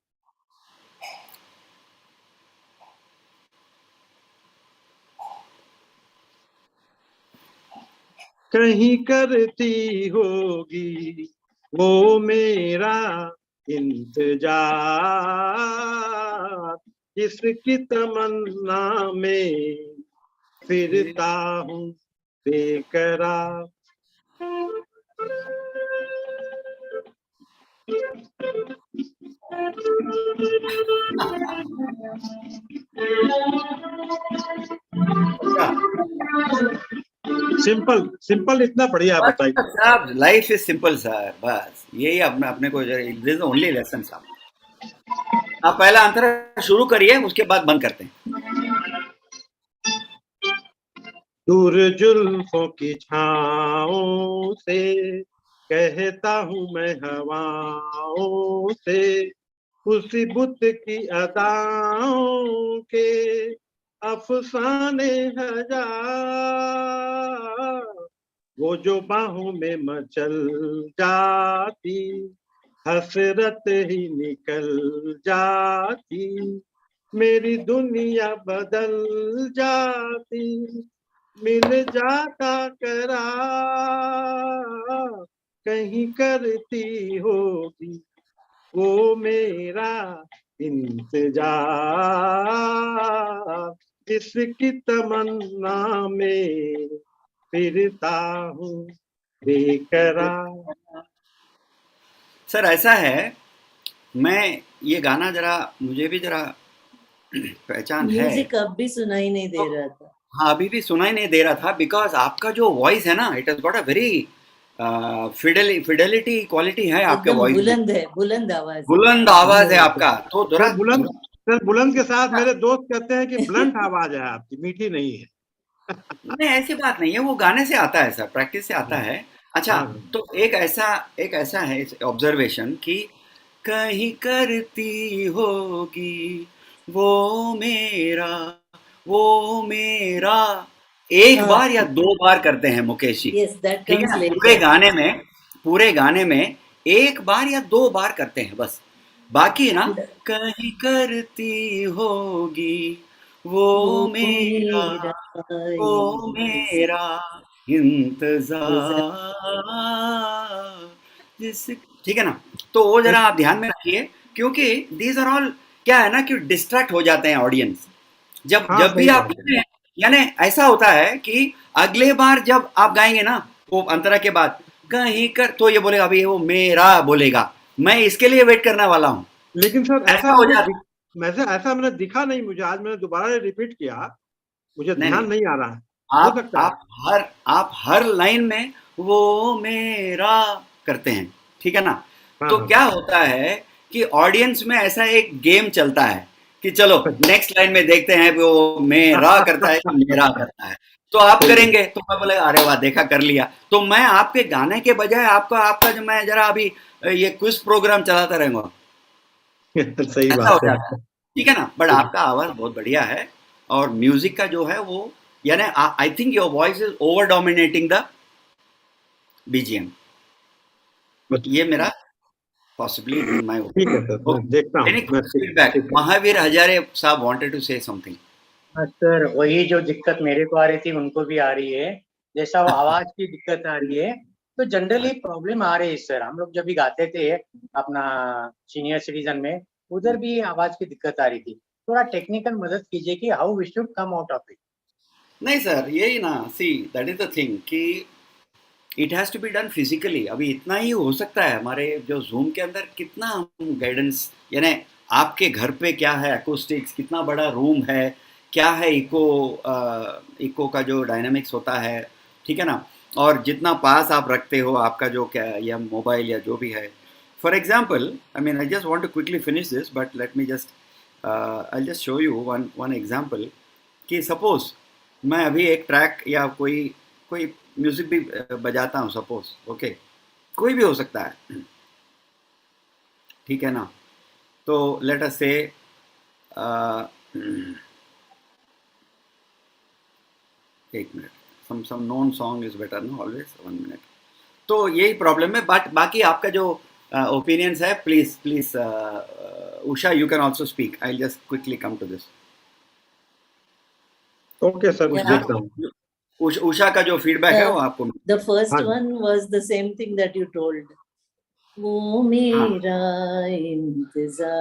कहीं करती होगी वो मेरा इंतजार, जिसकी तमन्ना में फिरता हूँ बेकरार। सिंपल सिंपल इतना बढ़िया बताइए। साहब लाइफ इज सिंपल सर, बस यही अपने अपने को, दिस इज ओनली लेसन साहब। आप पहला अंतरा शुरू करिए, उसके बाद बंद करते हैं। दूर जुल्फों की छाओं से कहता हूँ मैं हवाओं से, उसी बुत की अदाओं के अफसाने हजार, वो जो बाहों में मचल जाती हसरत ही निकल जाती, मेरी दुनिया बदल जाती, मिल जाता करार, कहीं करती होगी वो मेरा इंतजार, जिसकी तमन्ना में फिरता हूँ बेकरार। सर ऐसा है, मैं ये गाना जरा मुझे भी जरा पहचान है। म्यूजिक अब भी सुनाई नहीं दे रहा था। हाँ, अभी भी सुनाई नहीं दे रहा था, बिकॉज आपका जो वॉइस है ना, it has got a very Fidelity quality है आपके एकदम वॉइस में, बुलंद है, बुलंद आवाज, बुलंद आवाज है आपका। तो जरा सर बुलंद के साथ मेरे दोस्त कहते हैं कि ब्लंट आवाज है आपकी, मीठी नहीं है। नहीं, ऐसी बात नहीं है, वो गाने से आता है सर, प्रैक्टिस से आता है। अच्छा, तो एक ऐसा है ऑब्जर्वेशन कि कहीं करती होगी वो मेरा, वो मेरा, एक बार या दो बार करते हैं मुकेश जी, yes, that ठीक है comes ना, later. पूरे गाने में एक बार या दो बार करते हैं बस, बाकी ना कहीं करती होगी वो मेरा, वो मेरा इंतजार जिस, ठीक है ना। तो वो जरा आप ध्यान में रखिए, क्योंकि दीज आर ऑल क्या है ना कि डिस्ट्रैक्ट हो जाते हैं ऑडियंस, जब भी आप, यानी ऐसा होता है कि अगले बार जब आप गाएंगे ना वो अंतरा के बाद कहीं कर, तो ये बोलेगा अभी वो मेरा बोलेगा, मैं इसके लिए वेट करने वाला हूँ। लेकिन सर ऐसा हो जाता ऐसा मैंने दिखा नहीं, मुझे आज मैंने दोबारा रिपीट किया, मुझे नहीं, ध्यान नहीं आ रहा है। हो सकता है आप हर लाइन में वो मेरा करते हैं, ठीक है ना। तो क्या होता है कि ऑडियंस में ऐसा एक गेम चलता है कि चलो नेक्स्ट लाइन में देखते हैं वो मेरा करता है कि मेरा करता है, तो आप करेंगे तो मैं बोलेगा अरे वाह देखा कर लिया, तो मैं आपके गाने के बजाय आपका जो मैं जरा अभी ये क्विज प्रोग्राम चलाता रहूंगा। सही ऐसा हो बात है। जाता है, ठीक है ना। बट आपका आवाज बहुत बढ़िया है, और म्यूजिक का जो है वो, यानी I think your voice is over dominating the BGM, ये मेरा पॉसिबली माय ठीक है सर, मैं देखता हूँ। फीडबैक। महावीर हजारे साहब wanted to say something. Sir वही जो दिक्कत मेरे को आ रही थी उनको भी आ रही है, जैसा वो आवाज की दिक्कत आ रही है, तो जनरली प्रॉब्लम आ रही है सर। हम लोग जब भी गाते थे अपना सीनियर सिटीजन में, उधर भी आवाज की दिक्कत आ रही थी। थोड़ा टेक्निकल मदद कीजिए कि how we should come out of it. नहीं सर, यही ना, see that is the thing कि it has to be done physically. अभी इतना ही हो सकता है हमारे जो जूम के अंदर, कितना हम गाइडेंस, यानी आपके घर पे क्या है एकोस्टिक्स, कितना बड़ा रूम है, क्या है इको का जो डायनामिक्स होता है, ठीक है ना, और जितना पास आप रखते हो आपका जो क्या या मोबाइल या जो भी है। For example, I mean I just want to quickly finish this, but let me just I just show you one example कि सपोज मैं अभी एक ट्रैक या कोई कोई म्यूजिक भी बजाता हूँ सपोज, ओके, कोई भी हो सकता है, ठीक है ना। तो लेट अस से एक minute, some known song is better, no, always 1 minute. तो यही प्रॉब्लम है. बट बाकी आपका जो ओपिनियंस है, please Usha, you can also speak. I just quickly come to this. Okay sir, कुछ देखता हूँ. उषा का जो फीडबैक है वो आपको. The first one was the same thing that you told. वो मेरा इंतजार.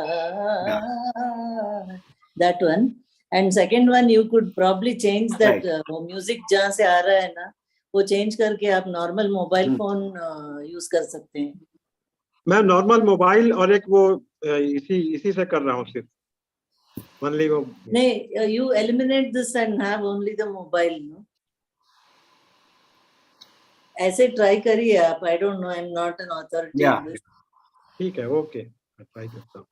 That one. And second one, you could probably change that वो music जहाँ से आ रहा है ना, वो change करके आप normal mobile phone use कर सकते हैं. मैं नॉर्मल मोबाइल और एक वो इसी से कर रहा हूँ सिर्फ. Only वो. नहीं, you eliminate this and have only the mobile, no? ऐसे ट्राई करिए आप. I don't know, I'm not an authority in this. ठीक है, ओके, ट्राई करता हूँ.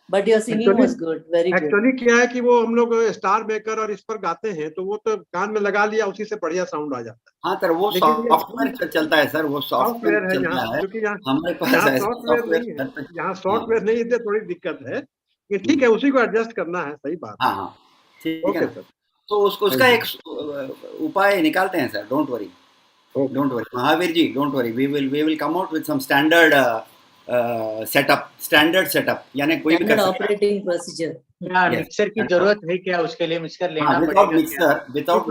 But your singing was good, very good. Actually क्या है कि वो हम लोग स्टार मेकर और इस पर गाते हैं, तो वो तो कान में लगा लिया, उसी से बढ़िया साउंड आ जाता है. हाँ सर, वो सॉफ्टवेयर चलता है सर, वो सॉफ्टवेयर है चलता है. क्योंकि हमारे पास सॉफ्टवेयर नहीं है, यहाँ सॉफ्टवेयर नहीं है, थोड़ी दिक्कत है. ठीक है, उसी को एडजस्ट करना है. सही बात. हाँ, ठीक है सर. तो उसका एक उपाय निकालते हैं sir. Don't worry, Mahavir ji, don't worry. We will come out with some standard setup, यानी कोई भी ऑपरेटिंग प्रोसीजर. मिक्सर की जरूरत है क्या? उसके लिए मिक्सर लेना पड़ेगा. विदाउट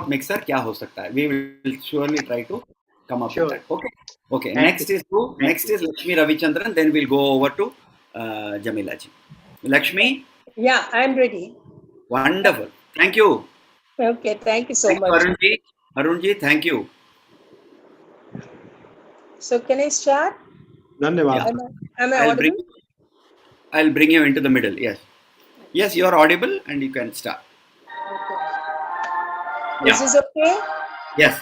मिक्सर क्या हो सकता है? We will surely try to come up with that. Okay. Next is Lakshmi Ravichandran. Then we'll go over to Jamila ji. Lakshmi? Yeah, I'm ready. Wonderful. Thank you. Okay, thank you so much. Arun ji, thank you. So can I start? Dhanyawad. Am I audible? I'll bring you into the middle. Yes, you are audible and you can start. Okay. This is okay? Yes.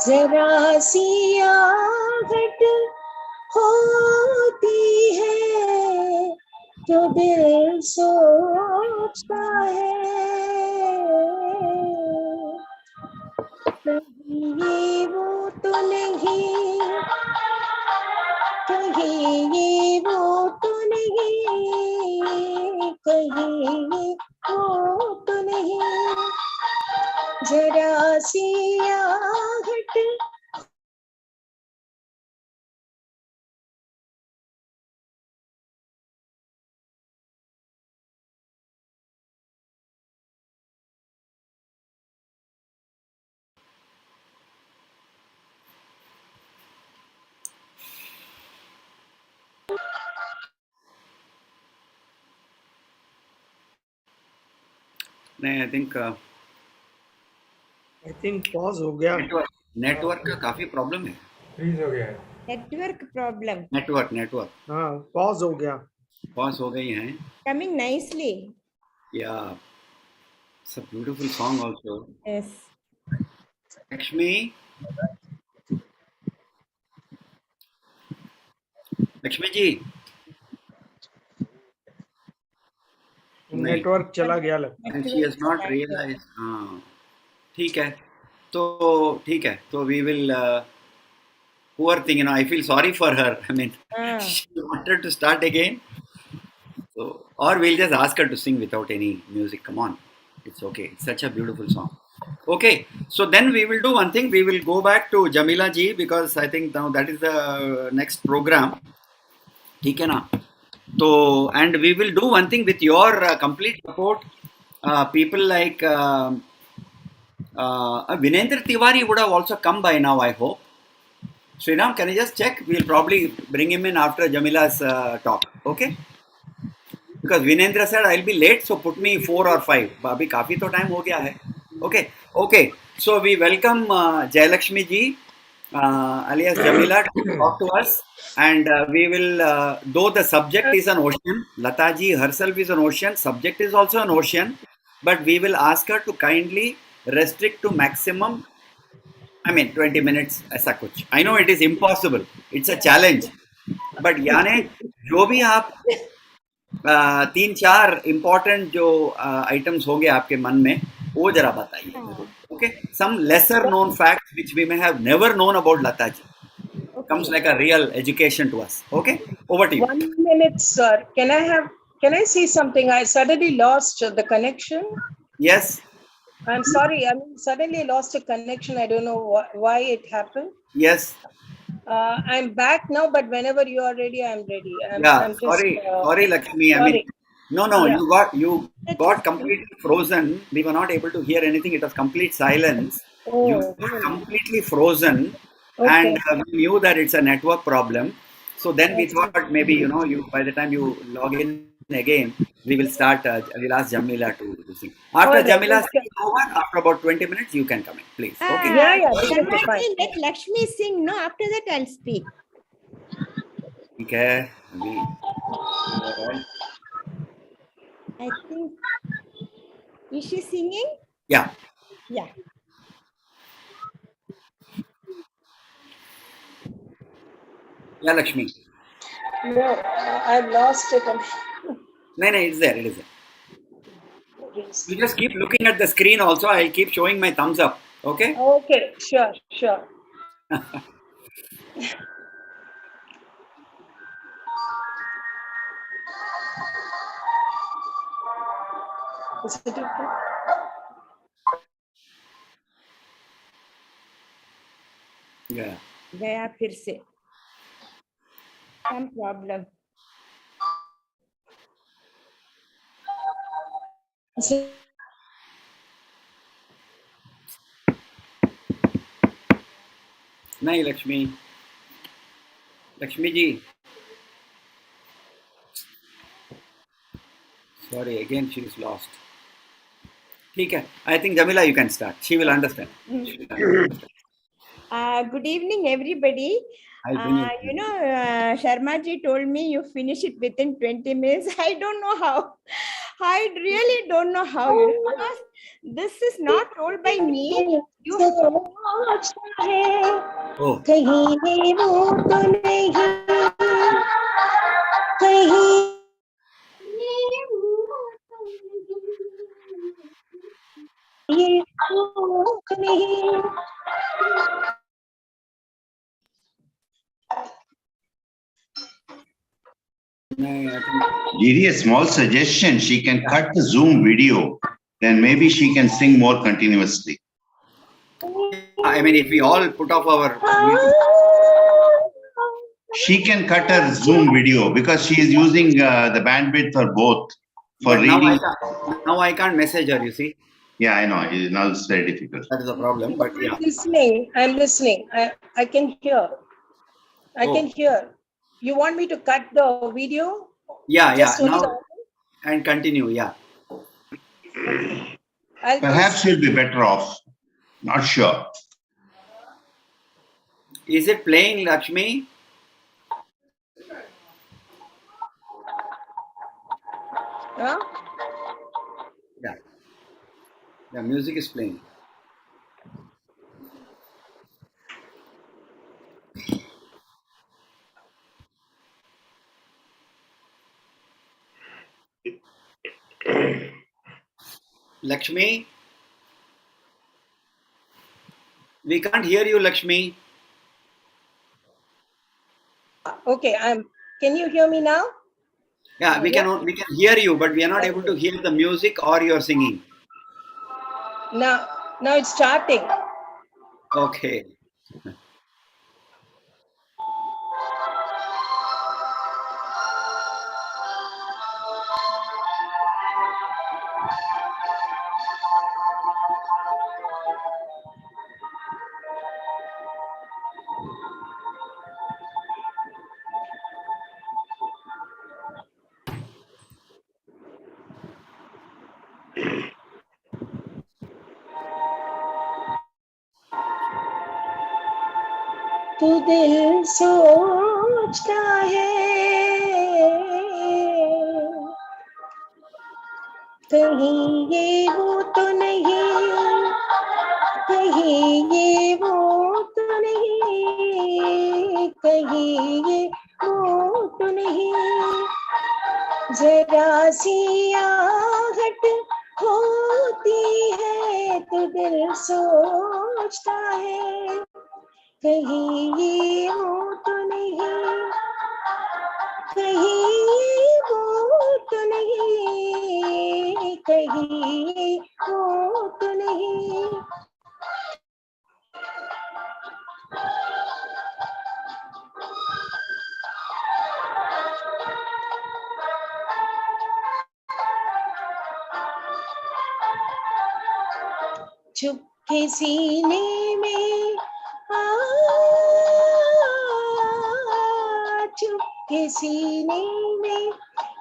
जरा सी आहट होती है तो दिल सोचता है, कहीं ये वो तो नहीं, कहीं ये वो तो नहीं, कहीं ये वो तो नहीं, जरा सी आहट नहीं, आई थिंक पॉज हो गया. नेटवर्क का काफी प्रॉब्लम है. फ्रीज हो गया है. Network problem. नेटवर्क. हाँ, पॉज हो गया. पॉज हो गई हैं. Coming nicely. Yeah. It's a beautiful song also. Yes. Lakshmi ji. Network चला गया लगता है. She has not realized. हाँ, ठीक है. तो we will poor thing, I feel sorry for her. I mean, she wanted to start again. So, or we'll just ask her to sing without any music. Come on, it's okay. It's such a beautiful song. Okay, so then we will do one thing. We will go back to Jamila ji because I think now that is the next program. ठीक है ना? So, and we will do one thing with your complete support. People like Vinendra Tiwari would have also come by now, I hope. Sriram, can you just check? We'll probably bring him in after Jamila's talk. Okay? Because Vinendra said I'll be late, so put me 4 or 5. Abhi काफी तो time हो गया है. Okay. So we welcome Jayalakshmi ji, alias Jamila, to talk to us. And we will, though the subject is an ocean, Lata ji herself is an ocean, subject is also an ocean, but we will ask her to kindly restrict to maximum, 20 minutes ऐसा कुछ. I know it is impossible, it's a challenge, but याने जो भी आप 3-4 important जो items होंगे आपके मन में, वो जरा बताइए. Okay, some lesser known facts which we may have never known about Lata ji. Comes like a real education to us. Okay, over to you. 1 minute, sir. Can I say something? I suddenly lost the connection. Yes. I'm sorry. I mean, suddenly lost a connection. I don't know why it happened. Yes. I'm back now, but whenever you are ready, I'm ready. Yeah, sorry, Lakshmi. I mean, no, Yeah. you got completely frozen. We were not able to hear anything. It was complete silence. You Oh, got really? completely frozen, Okay. and we knew that it's a network problem. So then we I see. thought maybe you by the time you log in again, we will start. We'll ask Jamila to sing. After All right. Jamila Okay. singing over, after about 20 minutes, you can come in, please. Okay. Yeah, absolutely Sharma fine. ji, let Lakshmi sing. No, after that I'll speak. Okay. I think. Is she singing? Yeah. Yeah. Yeah, Lakshmi. No, I've lost it. No, it's there. It is there. You just keep looking at the screen also. I'll keep showing my thumbs up. Okay? Okay, sure. Is it okay? Yeah. गया फिर से. Some problem. नहीं Lakshmi Lakshmi ji sorry again she is lost ठीक है I think Jamila you can start she will understand, Good evening everybody. You know, Sharma ji told me you finish it within 20 minutes. I don't know how. I really don't know how. You know, because this is not told by me. You oh. Giri, a small suggestion, she can cut the Zoom video, then maybe she can sing more continuously. I mean, if we all put off our video. She can cut her Zoom video because she is using the bandwidth for both. For but reading. Now I can't message her, you see. Yeah, I know. Now it's very difficult. That is a problem, but yeah. I'm listening. I can hear. I can hear. You want me to cut the video? Yeah. Only Now and continue. Yeah. Perhaps you'll be better off. Not sure. Is it playing, Lakshmi? Huh? Yeah. The music is playing. Lakshmi? We can't hear you, Lakshmi. Okay, can you hear me now? Yeah, we can hear you, but we are not able to hear the music or your singing. Now it's starting. Okay. तू दिल सोचता है कहीं ये वो तो नहीं कहीं ये वो तो नहीं कहीं ये वो तो नहीं जरा सी आहट होती है तो दिल सोचता है कहीं ये वो तो नहीं कहीं ये वो तो नहीं कहीं वो तो नहीं चुपके सीने में चुपके सीने में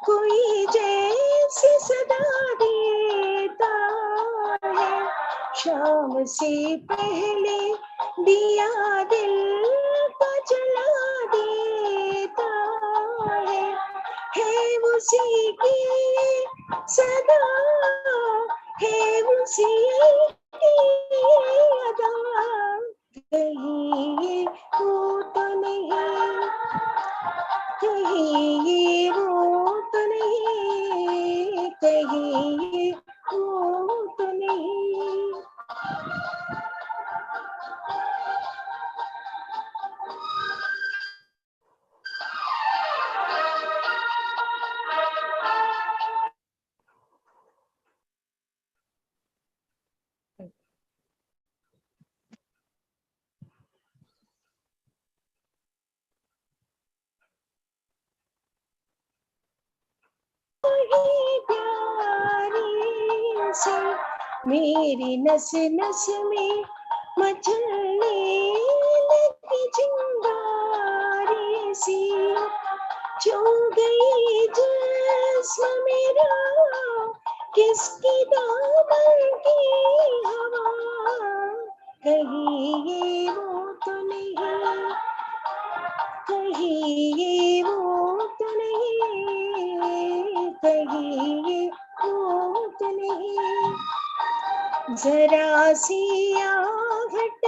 कोई जैसे सदा देता है, शाम से पहले दिया दिल का जला देता है उसी की सदा, है उसी की अदा, कहीं ये वो तो नहीं, कहीं ये वो तो नहीं, कहीं ये वो तो नहीं। प्यारे से मेरी नस नस में मचलने लगी चिंगारी सी, छू गई जिस्म मेरा किसकी दामन की हवा, कहीं ये वो तो नहीं, कहीं ये वो तो नहीं, कहीं ये वो तो नहीं। जरा सी आहट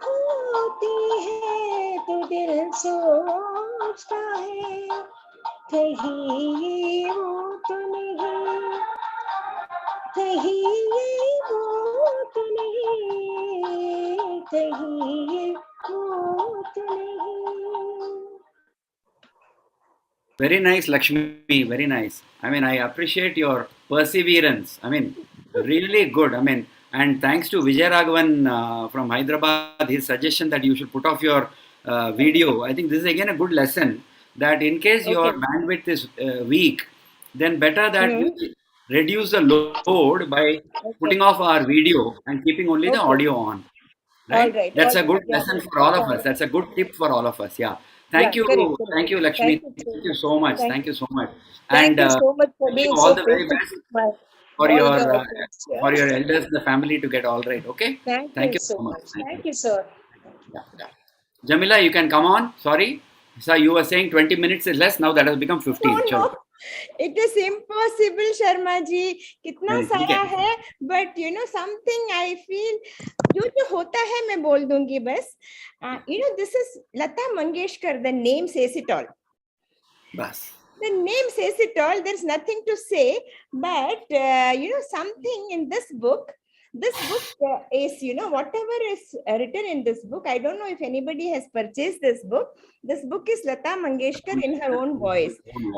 होती है तो दिल सोचता है, कहीं ये वो तो नहीं, कहीं ये वो तो नहीं, कहीं ये वो तो नहीं। Very nice, Lakshmi. Very nice. I mean, I appreciate your perseverance. I mean, really good. I mean, and thanks to Vijay Raghavan from Hyderabad, his suggestion that you should put off your video. I think this is again a good lesson that in case your bandwidth is weak, then better that you reduce the load by putting off our video and keeping only the audio on. Right? That's a good lesson for all of us. That's a good tip for all of us. Yeah. Thank you. Thank you, Lakshmi. Thank you so much. Thank you so much. Thank you so much for being all so the very patient. best for your elders in the family to get all right. Okay. Thank you so much. Thank you, sir. Yeah. Jamila, you can come on. Sorry. So you were saying 20 minutes is less. Now that has become 15. No. It is impossible, Sharma ji. कितना सारा है, but you know something I feel जो होता है मैं बोल दूंगी बस. You know, this is Lata Mangeshkar. The name says it all. Bas. The name says it all. There's nothing to say, but you know something in this book. This book is, you know, whatever is written in this book. I don't know if anybody has purchased this book. This book is Lata Mangeshkar in her own voice.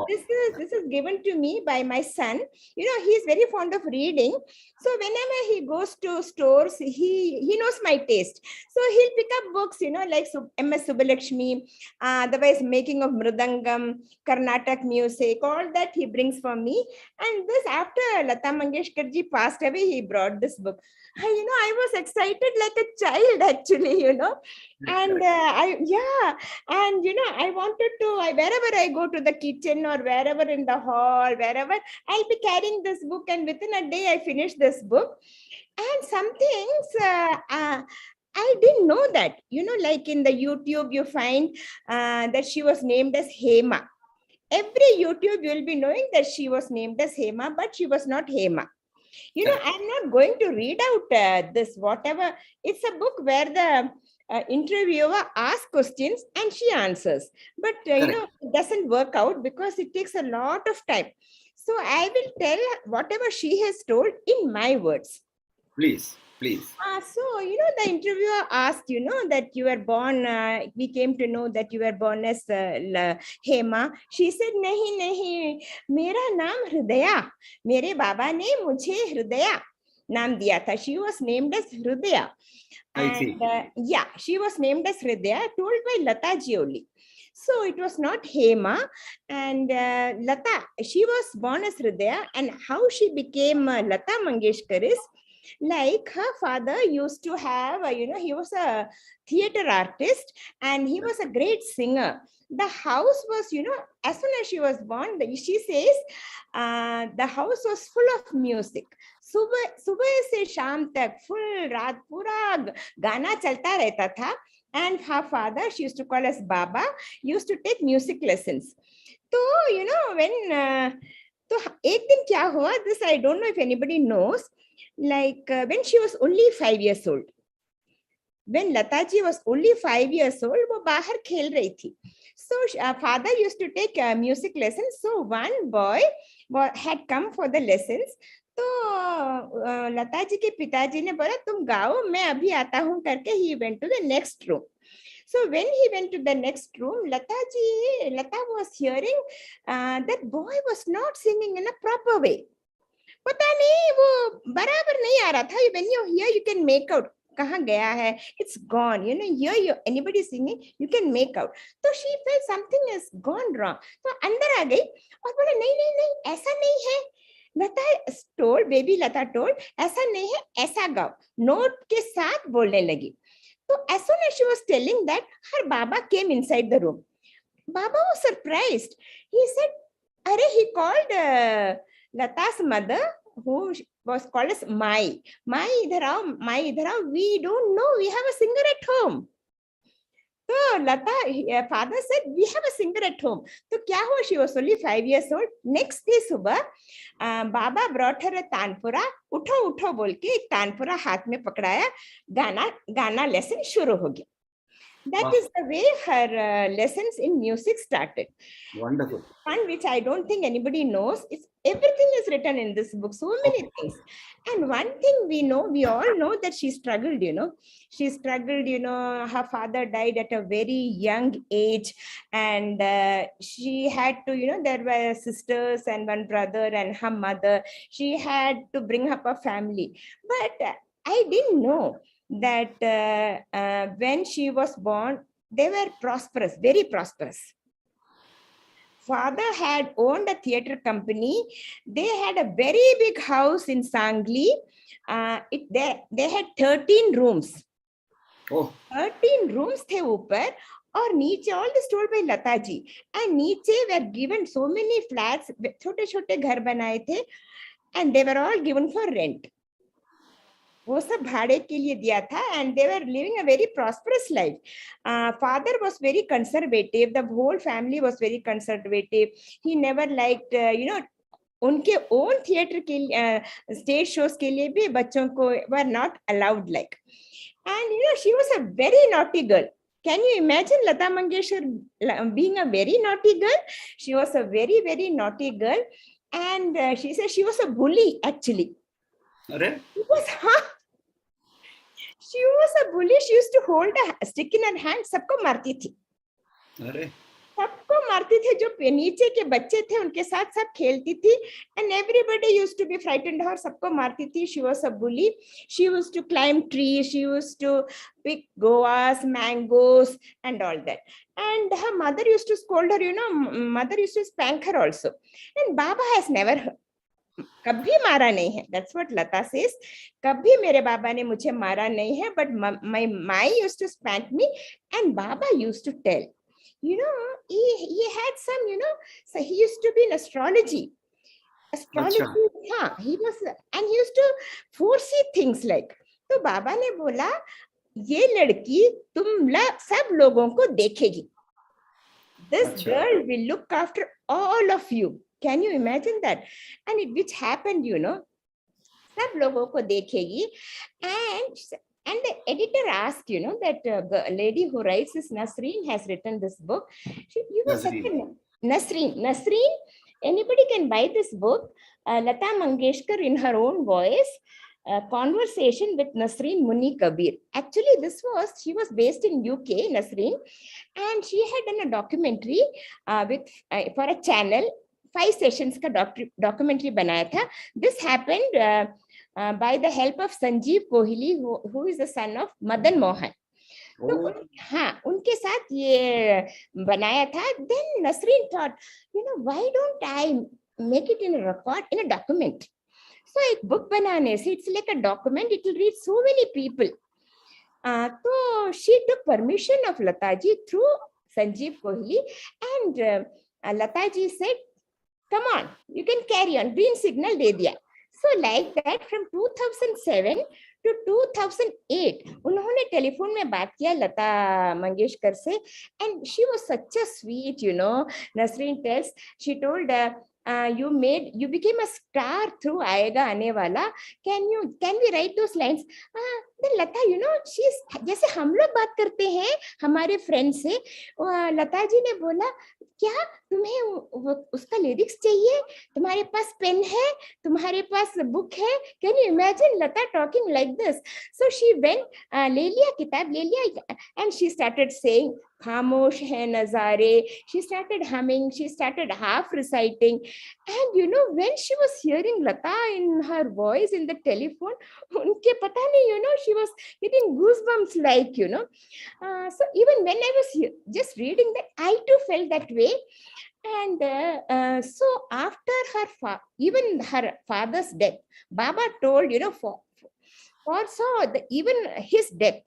This is given to me by my son. You know, he's very fond of reading. So whenever he goes to stores, he knows my taste. So he'll pick up books, you know, like M.S. Subbalakshmi, otherwise Making of Mridangam, Karnataka music, all that he brings for me. And this, after Lata Mangeshkar ji passed away, he brought this book. You know, I was excited like a child actually, you know, and and you know, I wanted to, wherever I go to the kitchen or wherever in the hall, wherever, I'll be carrying this book, and within a day I finished this book. And some things I didn't know that, you know, like in the YouTube you find that she was named as Hema. Every YouTube you will be knowing that she was named as Hema, but she was not Hema. You know, I'm not going to read out this, whatever. It's a book where the interviewer asks questions and she answers. But, you know, it doesn't work out because it takes a lot of time. So I will tell whatever she has told in my words. Please, please. So, you know, the interviewer asked, you know, that you were born, we came to know that you were born as Hema. She said, nahi, mera naam Hridaya. Mere baba ne mujhe Hridaya naam diya tha. She was named as Hridaya. And yeah, she was named as Hridaya, told by Lata ji only. So it was not Hema, and Lata, she was born as Hridaya, and how she became Lata Mangeshkar is, Like her father used to have, he was a theater artist and he was a great singer. The house was, as soon as she was born, she says, the house was full of music. सुबह से शाम तक full रात पूरा गाना चलता रहता था. And her father, she used to call us Baba, used to take music lessons. So, when तो एक दिन क्या हुआ, this I don't know if anybody knows, like when she was only 5 years old, when Lata ji was only 5 years old, वो बाहर खेल रही थी. So father used to take music lessons. So one boy had come for the lessons. तो लता जी के पिताजी ने बोला तुम गाओ मैं अभी आता हूँ करके he went to the next room. So when he went to the next room, Lata was hearing that boy was not singing in a proper way. पता नहीं वो बराबर नहीं आ रहा था. When you hear, you can make out कहाँ गया है. It's gone. Here anybody singing, you can make out. So she felt something has gone wrong. तो अंदर आ गई और बोले नहीं ऐसा नहीं है. Lata told, ऐसा नहीं है, ऐसा गाओ. नोट के साथ बोलने लगी. So as soon as she was telling that, her Baba came inside the room. Baba was surprised. He said, he called Lata's mother, who was called as Mai. Mai idhar aao, we don't know, we have a singer at home. So Lata, father said, we have a singer at home. So kya hua? She was only 5 years old. Next day subah, Baba brought her a tanpura. उठो बोल के एक तानपुरा हाथ में पकड़ाया. गाना lesson शुरू हो गया. That is the way her lessons in music started. Wonderful. One which I don't think anybody knows is everything is written in this book. So many things. And one thing we all know that she struggled, She struggled, her father died at a very young age. And she had to, there were sisters and one brother and her mother. She had to bring up a family. But I didn't know that when she was born, they were prosperous, very prosperous. Father had owned a theater company. They had a very big house in Sangli. They had 13 rooms. Oh. 13 rooms the ऊपर और नीचे, all this told by Lata ji. And नीचे were given so many flats, छोटे-छोटे घर बनाए थे, and they were all given for rent. वो सब भाड़े के लिए दिया था. And they were living a very prosperous life. Father was very conservative. The whole family was very conservative. He never liked, उनके own theater के stage shows के लिए भी बच्चों को were not allowed like. And she was a very naughty girl. Can you imagine Lata Mangeshkar being a very naughty girl? She was a very, very naughty girl. And she said she was a bully actually. She was a bully. She used to hold a stick in her hand. सबको मारती थी. सबको मारती थी. जो नीचे के बच्चे थे उनके साथ सब खेलती थी. And everybody used to be frightened her. सबको मारती थी. She was a bully. She used to climb trees. She used to pick goas, mangoes, and all that. And her mother used to scold her. Mother used to spank her also. And Baba has never कभी मारा नहीं है. That's what Lata says. कभी मेरे बाबा ने मुझे मारा नहीं है. But my used to spank me, and Baba used to tell. He had some, so he used to be in astrology. Astrology, he was, and he used to foresee things like. तो बाबा ने बोला ये लड़की तुम सब लोगों को देखेगी. This girl will look after all of you. Can you imagine that? And which happened, सब लोगों को देखेगी. And the editor asked, that the lady who writes this, Nasreen, has written this book. Nasreen, anybody can buy this book. Lata Mangeshkar in her own voice, conversation with Nasreen Muni Kabir. Actually, she was based in UK, Nasreen, and she had done a documentary for a channel. 5 sessions का documentary बनाया था. This happened by the help of Sanjeev Kohli, who is the son of Madan Mohan. तो उनके साथ ये बनाया था. Then Nasreen thought, why don't I make it in a record, in a document? So एक book बनाने से, it's like a document, it will reach so many people. So she took permission of Lata ji through Sanjeev Kohli, and Lata ji said, come on, you can carry on, green signal de diya. So like that, from 2007 to 2008, उन्होंने telephone में बात किया लता मंगेशकर से, and she was such a sweet, you know, Nasreen tells, she told, you became a star through आएगा आने वाला, can we write those lines? Then Lata, you know, she's, जैसे हम लोग बात करते हैं हमारे फ्रेंड से, लता जी ने बोला, क्या तुम्हें उसका लिरिक्स चाहिए, तुम्हारे पास पेन है, तुम्हारे पास बुक है? Can you imagine Lata talking like this? So she went, ले लिया किताब, ले लिया, एंड शी स्टार्टेड सेइंग, खामोश है नजारे. She started humming, she started half reciting, and you know, when she was hearing Lata in her voice in the telephone, unke pata nahi, you know, she was getting goosebumps, like, you know. So even when I was just reading that, I too felt that way. And so after even her father's death, Baba told, you know, even his death,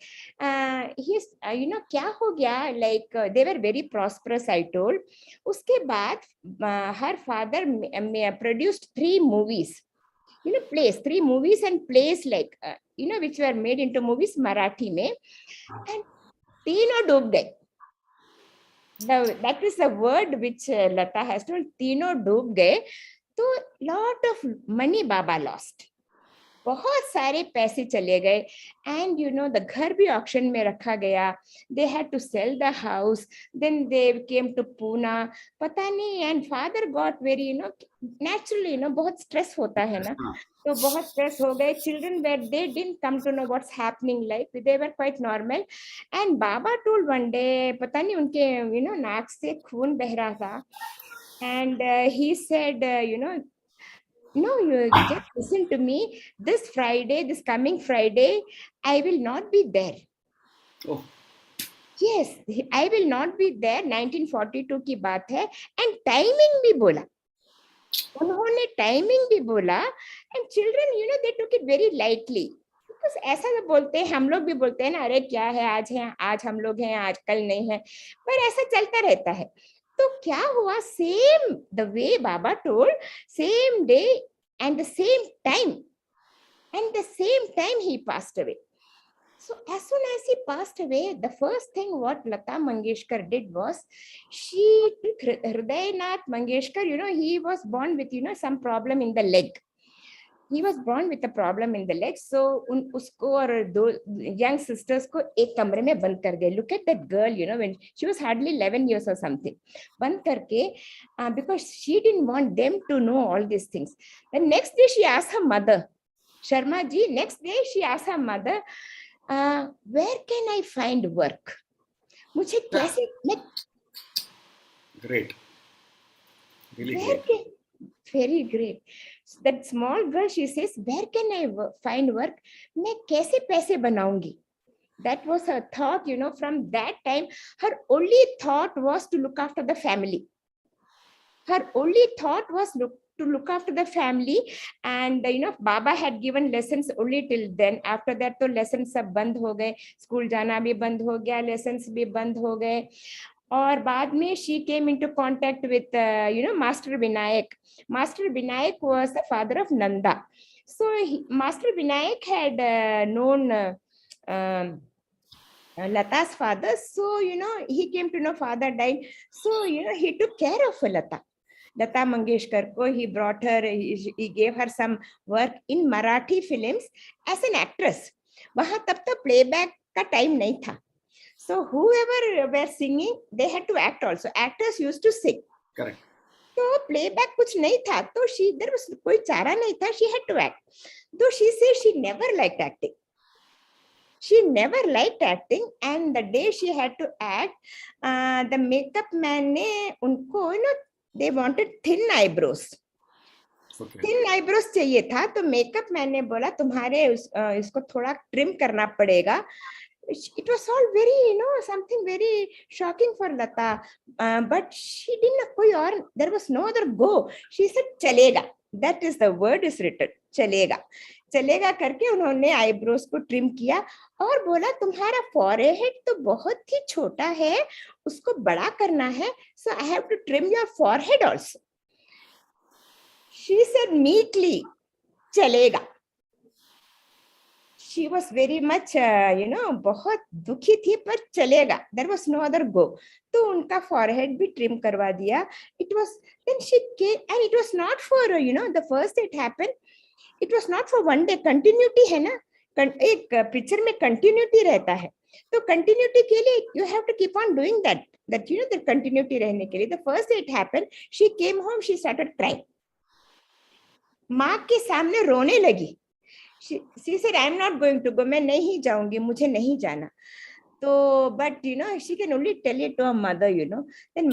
you know, kya ho gaya, like they were very prosperous, I told. Uske baad, her father produced 3 movies, you know, plays, 3 movies and plays, like, you know, which were made into movies Marathi mein, and तीनों डूब गए. That is the word which Lata has told, तीनों डूब गए. तो lot of money Baba lost. बहुत सारे पैसे चले गए, and you know, the घर भी auction में रखा गया. They had to sell the house. Then they came to Pune. पता नहीं, and father got very, you know, naturally, you know, बहुत stress होता है ना, तो बहुत stress हो गए. Children they didn't come to know what's happening, like they were quite normal. And Baba told one day, पता नहीं उनके, you know, नाक से खून बह रहा था, and he said, you know, no, you just listen to me. This Friday, this coming Friday, I will not be there. Oh. Yes, I will not be there. 1942 की बात है, and timing भी बोला. उन्होंने timing भी बोला, and children, you know, they took it very lightly. Because ऐसा तो बोलते हैं, हम लोग भी बोलते हैं ना, अरे क्या है, आज हम लोग हैं, आज कल नहीं है, पर ऐसा चलता रहता है. तो क्या हुआ, same the way Baba told, same day and the same time, he passed away. So as soon as he passed away, the first thing what Lata Mangeshkar did was, she took Hridaynath Mangeshkar, you know, he was born with, you know, some problem in the leg. He was born with a problem in the leg. So usko और 2 young sisters को एक कमरे में बंद कर गए. Look at that girl, you know, when she was hardly 11 years or something. बंद करके, because she didn't want them to know all these things. The next day she asked her mother, Sharma ji, next day she asked her mother, where can I find work? मुझे कैसे, Great. Really great. Very great. That small girl, she says, where can I find work? मैं कैसे पैसे बनाऊंगी? That was her thought, you know. From that time, her only thought was to look after the family. Her only thought was to look after the family. And you know, Baba had given lessons only till then. After that, तो lessons सब बंद हो गए, school जाना भी बंद हो गया, lessons भी बंद हो गए. और बाद में she came into contact with, you know, Master Vinayak. Master Vinayak was the father of Nanda. So Master Vinayak had known Lata's father. So, you know, he came to know father died. So, you know, he took care of Lata Mangeshkar ko. He brought her, he gave her some work in Marathi films as an actress. वहाँ तब तो playback का time नहीं था. So whoever were singing, they had to act also. Actors used to sing. Correct. तो playback कुछ नहीं था, तो there was कोई चारा नहीं था. She had to act. Though she says she never liked acting. She never liked acting, and the day she had to act, the makeup man ने उनको, you know, they wanted thin eyebrows. Okay. Thin eyebrows चाहिए था, तो makeup man ने बोला तुम्हारे इसको थोड़ा trim करना पड़ेगा. It was all very, you know, something very shocking for Lata, but she didn't know कोई और, there was no other go. She said चलेगा. that is the word is written, चलेगा. चलेगा करके उन्होंने आईब्रोज को ट्रिम किया और बोला तुम्हारा फॉरहेड तो बहुत ही छोटा है, उसको बड़ा करना है, so I have to trim your forehead also. She said meekly, चलेगा. She was very much, बहुत दुखी थी, पर चलेगा. There was no other go. तो उनका forehead भी trim करवा दिया. It was, then she came, and it was not for, the first it happened. It was not for one day. Continuity है ना, एक picture में continuity रहता है. तो continuity के लिए you have to keep on doing that. That the continuity रहने के लिए. The first day it happened, she came home, she started crying. माँ के सामने रोने लगी. She said, I am not going to go. मैं नहीं जाऊंगी, मुझे नहीं जाना. तो but she can only tell it to her mother. Then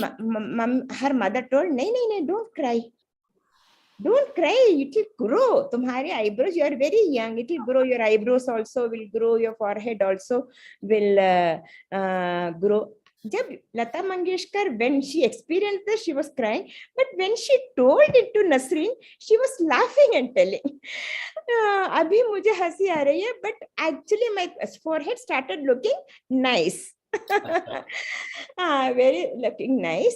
her mother told, नहीं, don't cry. Don't cry. It will grow. तुम्हारे eyebrows, you are very young. It will grow. Your eyebrows also will grow. Your forehead also will grow. जब Lata Mangeshkar, when she experienced this, she was crying, but when she told it to Nasreen, she was laughing and telling, अभी मुझे हंसी आ रही है, but actually my forehead started looking nice. Very looking nice.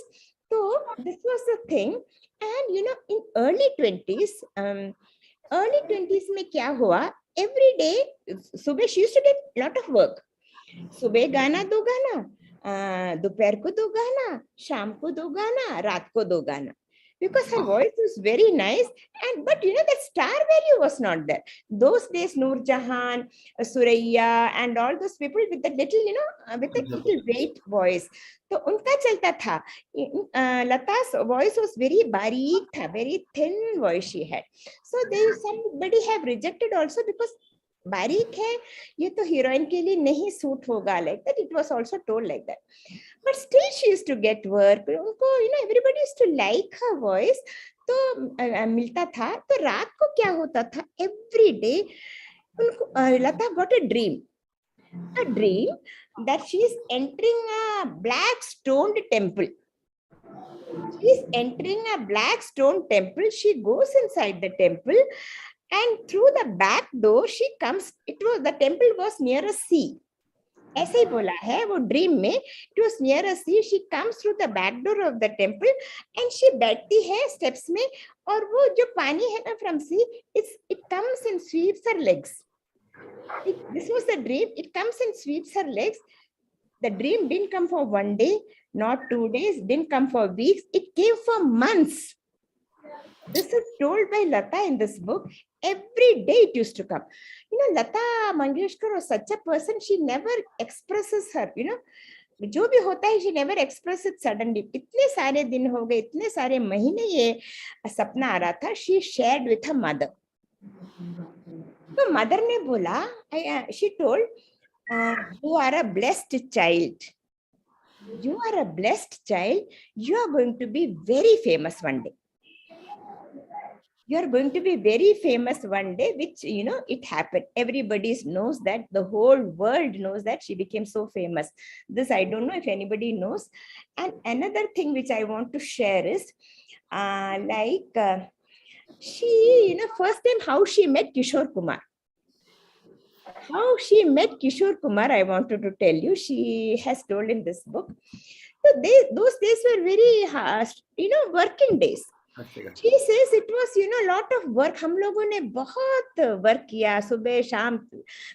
So this was the thing. And in early 20s में क्या हुआ, every day सुबह she used to get lot of work. सुबह गाना, 2 गाना, दोपहर को 2 गाना, शाम को 2 गाना, रात को 2 गाना, because her voice was very nice. And but the star value was not there those days. Noor Jahan, Suraiya, and all those people with the little with the little weight voice, तो उनका चलता था. Lata's voice was very bareek tha, very thin voice she had. So somebody have rejected also because बारीक है, ये तो heroine के लिए नहीं सूट होगा, like that. It was also told like that. But still she used to get work. उनको everybody used to like her voice. तो मिलता था. तो रात को क्या होता था, every day उनको लता got a dream that she is entering a black stoned temple. She is entering a black stone temple. She goes inside the temple, and through the back door she comes. The temple was near a sea. ऐसे ही बोला है वो dream में. It was near a sea. She comes through the back door of the temple and she बैठती है steps में, और वो जो पानी है ना from sea, it comes and sweeps her legs. This was the dream. It comes and sweeps her legs. The dream didn't come for one day, not 2 days, didn't come for weeks. It came for months. This is told by Lata in this book. Every day it used to come. Lata Mangeshkar was such a person. She never expresses her, जो भी होता है, she never expresses it suddenly. इतने सारे दिन हो गए, इतने सारे महीने ये सपना आ रहा था. She shared with her mother. तो mother ने बोला, she told, you are a blessed child. You are a blessed child. You are going to be very famous one day. You are going to be very famous one day, which, it happened. Everybody knows that. The whole world knows that she became so famous. This, I don't know if anybody knows. And another thing which I want to share is, she, first time how she met Kishore Kumar. How she met Kishore Kumar, I wanted to tell you. She has told in this book. So those days were very harsh, working days. She says it was, lot of work. हम लोगों ने बहुत work किया, सुबह शाम.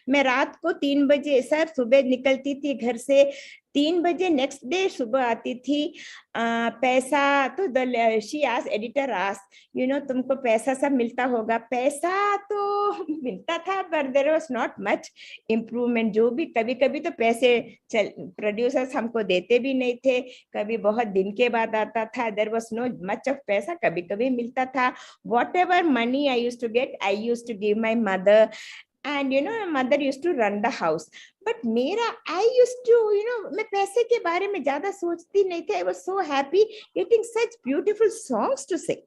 मैं रात को 3 बजे, सर सुबह निकलती थी घर से, 3 बजे नेक्स्ट डे सुबह आती थी. पैसा तो she asked, editor asked, तुमको पैसा सब मिलता होगा. पैसा तो मिलता था, but there was not much improvement. जो भी कभी कभी तो पैसे प्रोड्यूसर्स हमको देते भी नहीं थे, कभी बहुत दिन के बाद आता था. There was no much of पैसा, कभी कभी मिलता था. Whatever money I used to get, I used to give my mother. And mother used to run the house. But I used to, मैं पैसे के बारे में ज्यादा सोचती नहीं थी. I was so happy getting such beautiful songs to sing.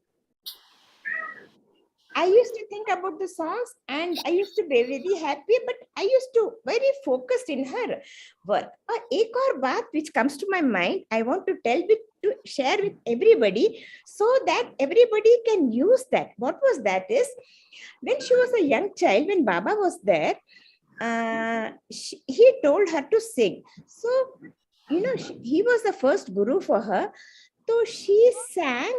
I used to think about the songs and I used to be very happy, but I used to very focused in her work. Ek aur baat which comes to my mind, I want to to share with everybody so that everybody can use that. What was that is, when she was a young child, when Baba was there, he told her to sing. So, he was the first guru for her. So she sang,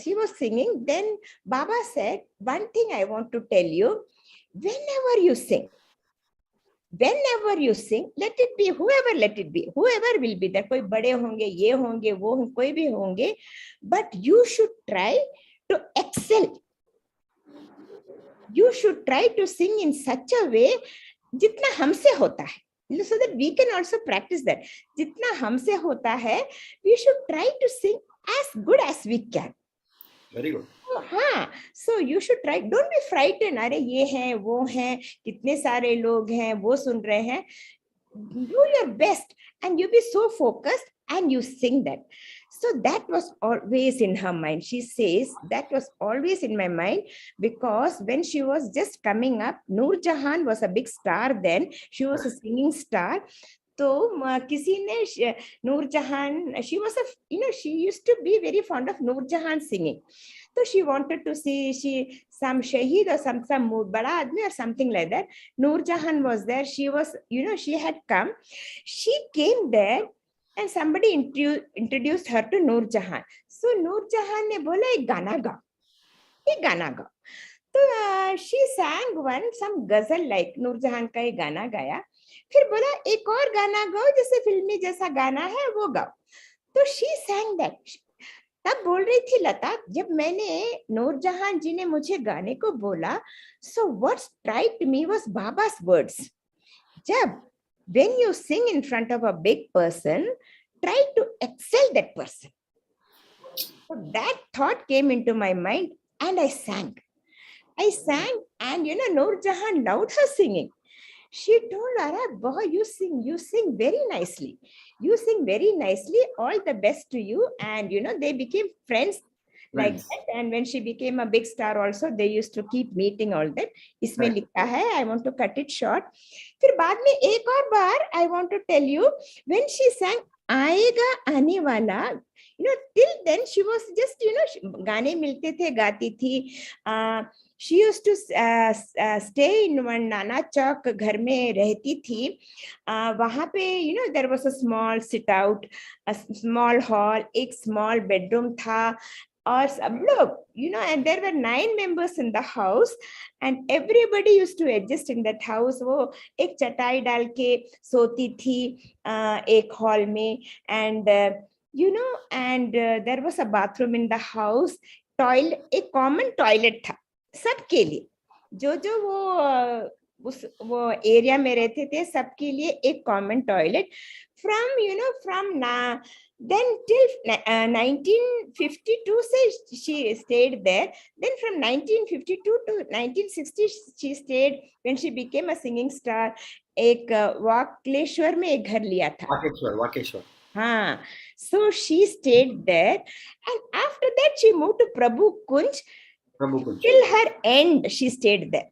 she was singing. Then Baba said, one thing I want to tell you, whenever you sing, let it be whoever will be there, koi bade honge, ye honge, wo koi bhi honge, but you should try to excel. You should try to sing in such a way, jitna humse hota hai. So that we can also practice that. Jitna humse hota hai, we should try to sing as good as we can. Very good. So you should try. Don't be frightened. अरे ये है, वो है, कितने सारे लोग हैं, वो सुन रहे हैं. Do your best and you be so focused and you sing that. So that was always in her mind. She says that was always in my mind, because when she was just coming up, Noor Jahan was a big star then. She was a singing star. So किसी ने Noor Jahan, she was she used to be very fond of Noor Jahan singing. So she wanted to see some Shaheed or some Bada Admi or something like that. Noor Jahan was there. She was, she had come. She came there and somebody introduced her to Noor Jahan. So Noor Jahan ne bola ek gana ga. Ek gana ga. So she sang some ghazal like Noor Jahan ka ek gana gaya. फिर बोला एक और गाना गाओ जैसे फिल्मी जैसा गाना है वो गाओ. तो she sang that. तब बोल रही थी लता, जब मैंने नूर जहान जी ने मुझे गाने को बोला, so what struck me was Baba's words. जब when you sing in front of a big person, try to excel that person. So that thought came into my mind and I sang. And Noor Jahan loved her singing. She told Ara, boy, you sing very nicely. You sing very nicely. All the best to you. And they became friends like that. And when she became a big star also, they used to keep meeting all that. Isme likha hai, I want to cut it short. Fir baad mein ek aur baar, I want to tell you, when she sang Aayega Aane Wala, till then she was just, gaane milte the, gaati thi. She used to stay in one Nana Chowk, घर में रहती थी. वहाँ पे, there was a small sit out, a small hall, एक small bedroom था. और सब लोग, and there were 9 members in the house, and everybody used to adjust in that house. वो एक चटाई डाल के सोती थी एक hall में, and and there was a bathroom in the house. Toilet, एक common toilet था सबके लिए. जो वो एरिया में रहते थे सबके लिए एक common toilet. from then till 1952 से she stayed there. Then from 1952 to 1960 she stayed. When she became a singing star, एक वाकेश्वर में एक घर लिया था. वाकेश्वर. हाँ. So she stayed there, and after that she moved to Prabhu Kunj. Till her end, she stayed there.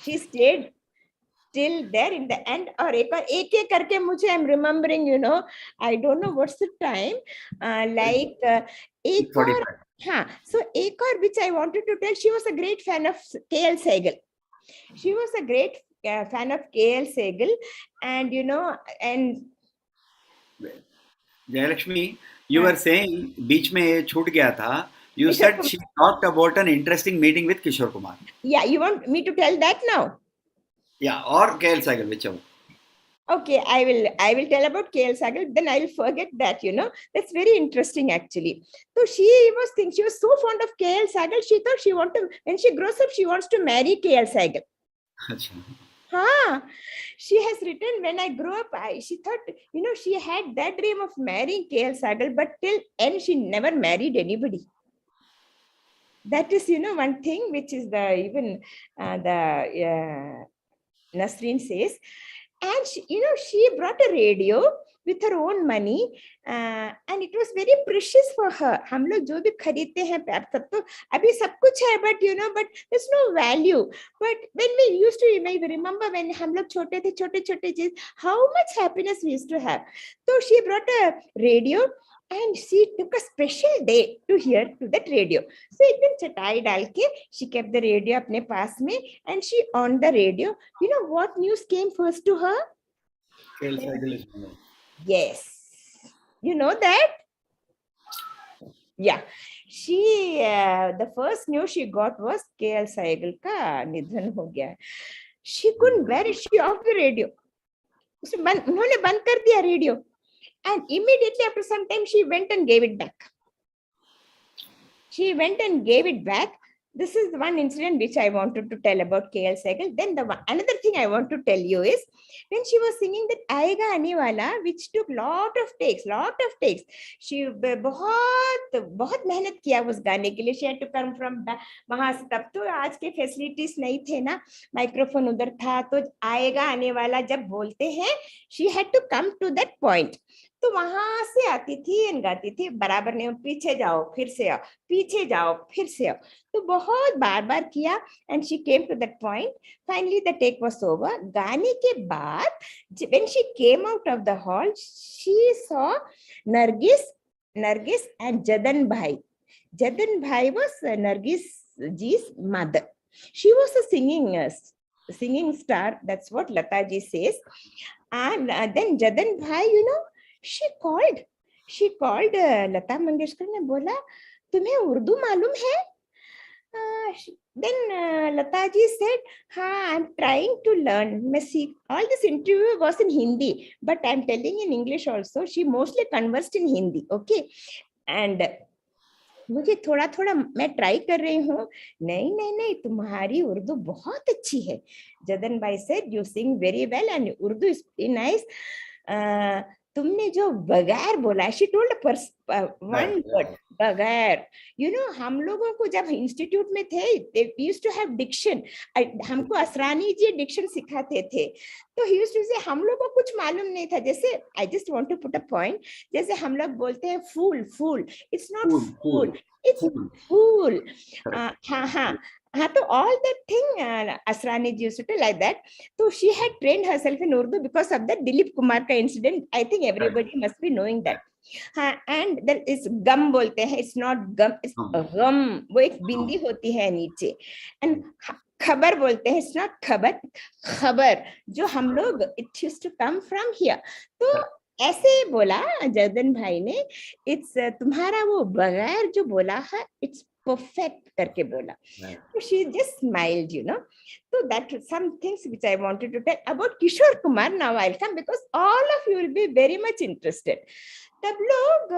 She stayed till there in the end. और एक करके मुझे, I'm remembering, I don't know what's the time, like एक और, हाँ. So एक और which I wanted to tell, she was a great fan of KL Sehgal. She was a great fan of KL Sehgal, and and Jayalakshmi, you were saying बीच में ये छूट गया था. You said she talked about an interesting meeting with Kishore Kumar. Yeah, you want me to tell that now? Yeah, or KL Sehgal, whichever. Okay, I will tell about KL Sehgal. Then I will forget that. That's very interesting actually. So she was so fond of KL Sehgal. She thought when she grows up, she wants to marry KL Sehgal. She has written, when I grew up, she thought, she had that dream of marrying KL Sehgal, but till end she never married anybody. That is, one thing which is even Nasreen says. And she brought a radio with her own money, and it was very precious for her. हम लोग जो भी खरीदते हैं सब तो अभी सब कुछ है, but you know, but there's no value. But when we used to, I remember when हम लोग छोटे थे, छोटे चीज, how much happiness we used to have. So she brought a radio and she took a special day to hear to that radio. So एकदम चटाई डाल के she kept the radio अपने पास में and she on the radio. You know what news came first to her? Yes. You know that? Yeah. She the first news she got was KL Sehgal का निधन हो गया. She couldn't bear it. She off the radio. उन्होंने बंद कर दिया radio. And immediately after some time, she went and gave it back. She went and gave it back. This is the one incident which I wanted to tell about KL Sehgal. Then another thing I want to tell you is when she was singing that Aayega Aane Wala, which took lot of takes. She बहुत मेहनत किया उस गाने के लिए. She had to come from वहां से. तब तो आज के फैसिलिटीज नहीं थे ना, माइक्रोफोन उधर था, तो आएगा आने वाला जब बोलते हैं, she had to come to that point. तो वहां से आती थी और गाती थी, बराबर नहीं, पीछे जाओ फिर से आओ, पीछे जाओ फिर से आओ, तो बहुत बार किया. And she came to that point. Finally the take was over. गाने के बाद when she came out of the hall, she saw Nargis and Jaddan Bai was Nargis ji's mother. She was a singing star, that's what Lata ji says. And then Jadan bhai, you know, she called Lata Mangeshkar ने बोला, तुम्हें उर्दू मालूम है? Then Lata ji said, हाँ, I'm trying to learn. All this interview was in Hindi, but I'm telling in English also. She mostly conversed in Hindi, okay? And मुझे थोड़ा मैं try कर रही हूँ. नहीं, तुम्हारी उर्दू बहुत अच्छी है. जदन भाई said, you sing very well and Urdu is nice. तुमने जो बगैर बोला, she told one word, बगैर. You know, हम लोगों को जब इंस्टीट्यूट में थे, they used to have diction. हमको असरानी जी डिक्शन सिखाते थे. तो he used to say, हम लोगों को कुछ मालूम नहीं था. जैसे I just want to put a point. जैसे हम लोग बोलते हैं fool. It's not fool. It's fool. हाँ, तो all that thing, Asrani ji used to tell like that. So she had trained herself in Urdu because of that Dilip Kumar ka incident. I think everybody must be knowing that. And there is gum बोलते हैं. It's not gum, it's gum. वो एक बिंदी होती है नीचे. And खबर बोलते हैं. It's not खबर जो हम लोग, it used to come from here. तो ऐसे बोला जदन भाई ने. It's तुम्हारा वो बगैर जो बोला है, it's perfect करके बोला. So she just smiled, you know. So that some things which I wanted to tell about Kishore Kumar. Now I'll come because all of you will be very much interested. तब लोग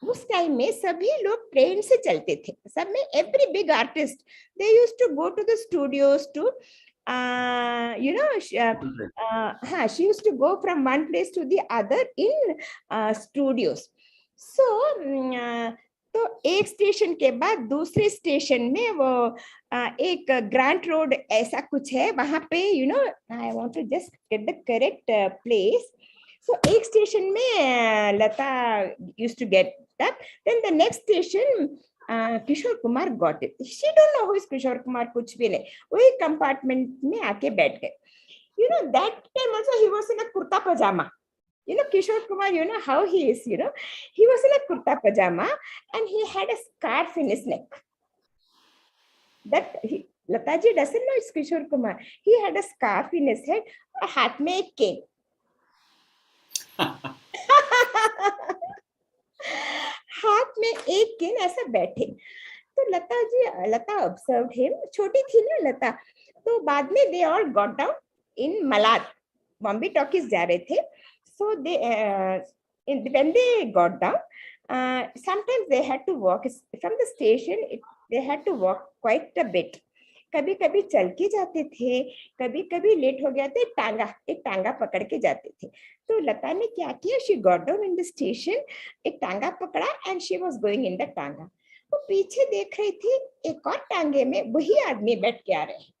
उस time में सभी लोग train से चलते थे. सब में every big artist, they used to go to the studios to you know, she used to go from one place to the other in studios. So तो एक स्टेशन के बाद दूसरे स्टेशन में वो एक ग्रांट रोड ऐसा कुछ है, वहां पे, you know, I want to just get the correct place. So एक स्टेशन में Lata used to get up. Then the next station Kishore Kumar got it. She don't know who is Kishore Kumar, कुछ भी नहीं. वही compartment में आके बैठ गए. You know, that time also he was in a kurta pajama. You know, Kishore Kumar, you know how he is, you know. He was in a kurta pajama and he had a scarf in his neck. Lata ji doesn't know it's Kishore Kumar. He had a scarf in his head और हाथ में एक cane. हाथ में एक केन ऐसा बैठे. तो लता observed him. छोटी थी ना लता. तो बाद में they all got down in Malad. Bombay Talkies जा रहे थे. So they when they got down, sometimes they had to walk from the station. They had to walk quite a bit. कभी कभी चल के जाते थे, कभी कभी लेट हो गया तो एक टांगा पकड़ के जाते थे. तो लता ने क्या किया? She got down in the station, एक टांगा पकड़ा and she was going in the टांगा. वो पीछे देख रही थी, एक और टांगे में वही आदमी बैठ के आ रहे हैं.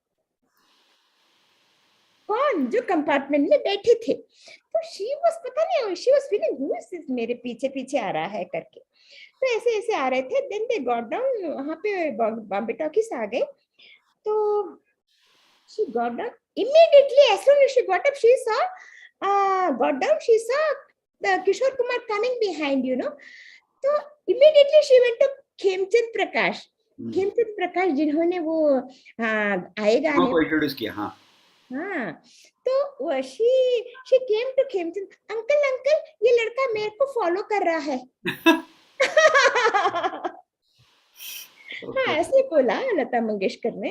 कौन जो कंपार्टमेंट में बैठे थे। तो शी वाज, पता नहीं, she was feeling who is this, मेरे पीछे पीछे आ रहा है करके। तो ऐसे ऐसे आ रहे थे। देन दे गॉट डाउन, वहां पे बॉम्बे टॉकीज आ गए। तो she got down immediately. As soon as she got up, she saw got down, she saw the Kishore Kumar coming behind, you know. So immediately she went to Khemchand Prakash. Khemchand प्रकाश जिन्होंने वो आएगा को introduce किया। हाँ हाँ, तो she came to Khemchand, uncle ये लड़का मेरे को फॉलो कर रहा है। हाँ, ऐसे बोला लता मंगेशकर ने।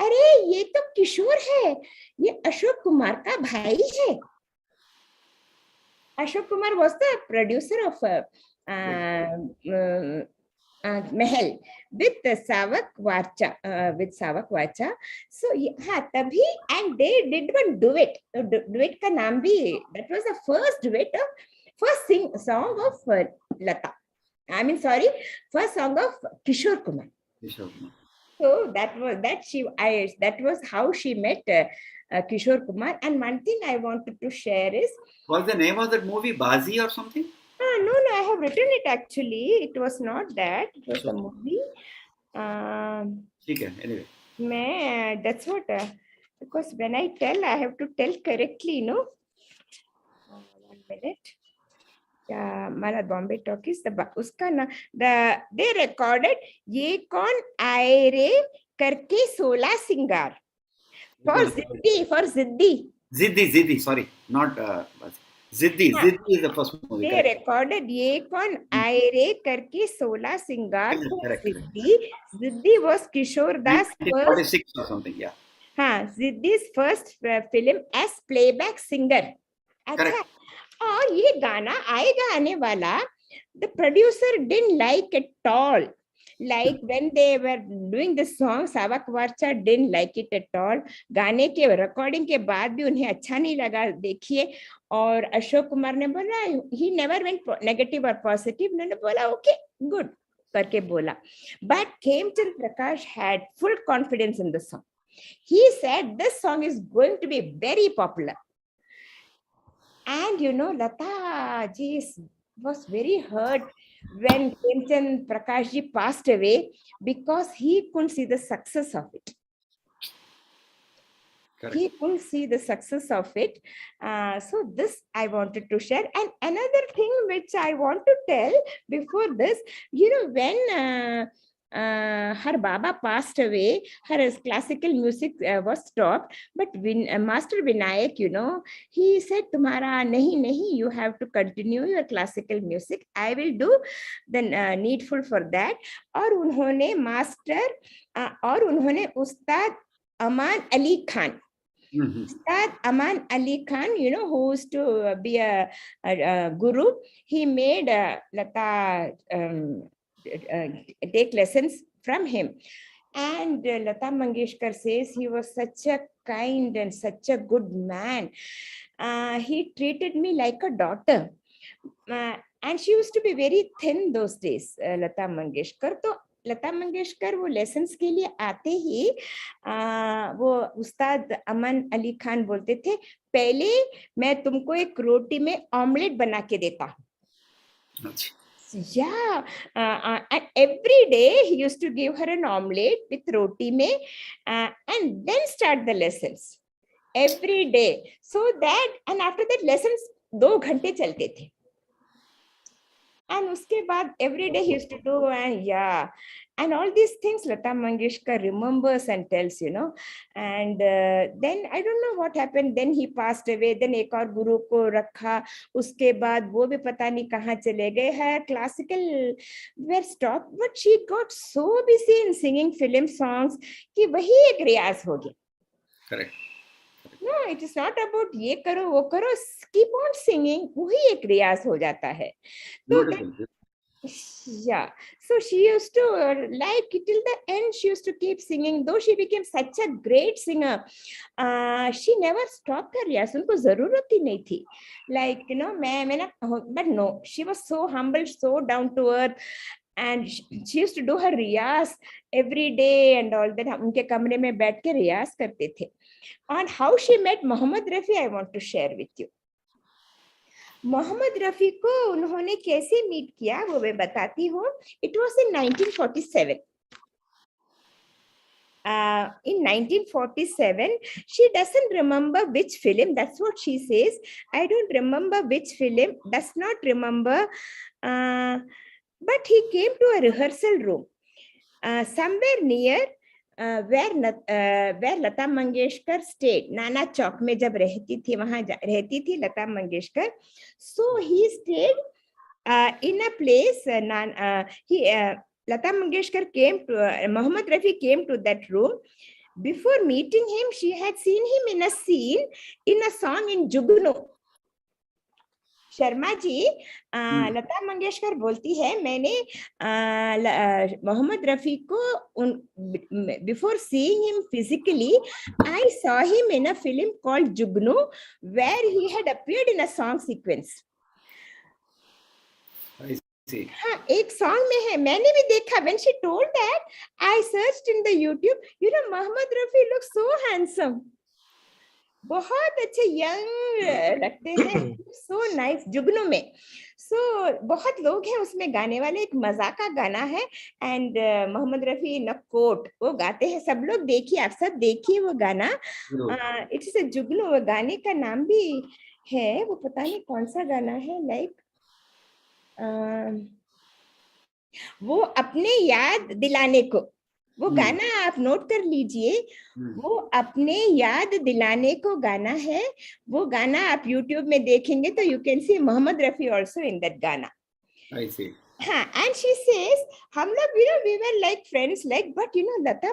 अरे ये तो किशोर है, ये अशोक कुमार का भाई है। Ashok Kumar was the producer of Mahal with Savak Vacha. So हाँ तभी, and they did one duet. Duet का नाम भी, that was the first duet of first song of Lata. I mean sorry, first song of Kishore Kumar. So that was how she met Kishore Kumar. And one thing I wanted to share is, what's the name of that movie? Bazi or something? No, I have written it actually. It was not that. It was a movie. Okay, anyway. That's what. Because when I tell, I have to tell correctly, no? 1 minute. Mala Bombay talkies, उसका ना they recorded ये कौन आए रे करके 16 सिंगार for Ziddi, sorry, not Ziddi is the first movie. They recorded ये कौन आए रे करके 16 सिंगार for Ziddi was Kishore Das first 46 or something, yeah. हाँ, Ziddi's first film as playback singer. अच्छा, और ये गाना आएगा आने वाला, the producer didn't like at all. Like when they were doing the song, Savak Vacha didn't like it at all. गाने के recording के बाद भी उन्हें अच्छा नहीं लगा, देखिए। और अशोक कुमार ने बोला, he never went negative or positive, उन्होंने बोला okay good करके बोला। But Khemchand Prakash had full confidence in the song. He said this song is going to be very popular. And you know, Lata ji was very hurt when Khemchand Prakash ji passed away, because he couldn't see the success of it. Correct. He couldn't see the success of it. So this I wanted to share. And another thing which I want to tell before this, you know, when her Baba passed away, her classical music was stopped. But Master Vinayak, you know, he said, "Tumhara nahi, you have to continue your classical music. I will do the needful for that." और उन्होंने उस्ताद अमान Ali Khan, Ustad Aman Ali Khan, you know, who used to be a guru, he made Lata take lessons from him. And Lata Mangeshkar says he was such a kind and such a good man. He treated me like a daughter. And she used to be very thin those days, Lata Mangeshkar. तो लता मंगेशकर वो lessons के लिए आते ही वो उस्ताद अमन अली खान बोलते थे, पहले मैं तुमको एक रोटी में ऑमलेट बना के देता हूँ। Yeah, and every day he used to give her an omelette with roti mein, and then start the lessons every day. So that, and after that lessons 2 घंटे चलते थे. And uske baad every day he used to do, and yeah, and all these things Lata Mangeshkar remembers and tells, you know. And then I don't know what happened. Then he passed away. Then एक और गुरु को रखा. उसके बाद वो भी पता नहीं कहाँ चले गए. Her classical were stopped, but she got so busy in singing film songs कि वही एक रियाज हो गया. Correct. No, it is not about ये करो वो करो. Keep on singing. वही एक रियाज हो जाता है. तो yeah, so she used to like till the end. She used to keep singing. Though she became such a great singer, she never stopped her रियाज. उनको जरूरत ही नहीं थी. Like you know, but no, she was so humble, so down to earth. And she used to do her Riyaz every day and all that. हम उनके कमरे में बैठ के रियाज करते थे. On how she met Mohammed Rafi, I want to share with you. Mohammad Rafi को उन्होंने कैसे मीट किया वो मैं बताती हूँ. It was in 1947. In 1947, she doesn't remember which film. That's what she says. I don't remember which film. Does not remember. But he came to a rehearsal room somewhere near where Lata Mangeshkar stayed. Nana Chowk में जब रहती थी वहाँ रहती थी Lata Mangeshkar. So he stayed in a place. Lata Mangeshkar came to, Mohammed Rafi came to that room. Before meeting him, she had seen him in a scene, in a song in Jugnu. Sharma ji, Lata Mangeshkar बोलती है मैंने मोहम्मद रफी को before seeing him physically, I saw him in a film called Jugnu, where he had appeared in a song sequence. हाँ, एक song में है, मैंने भी देखा. When she told that, I searched in the YouTube. You know, Mohammed Rafi looks so handsome. बहुत अच्छे young लगते हैं. So nice. जुगनू में. So बहुत लोग हैं उसमें गाने वाले. एक मजा का गाना है and मोहम्मद रफी इन कोट वो गाते हैं. सब लोग देखिए, आप सब देखिए वो गाना. इट इज अ जुगनू. वो गाने का नाम भी है, वो पता नहीं कौन सा गाना है. लाइक वो अपने याद दिलाने को, वो गाना आप नोट कर लीजिए. वो अपने याद दिलाने को गाना है. वो गाना आप YouTube में देखेंगे तो you can see Mohammad Rafi also in that गाना. I see. हाँ, and she says हम लोग, you know, we were like friends, like, but you know Lata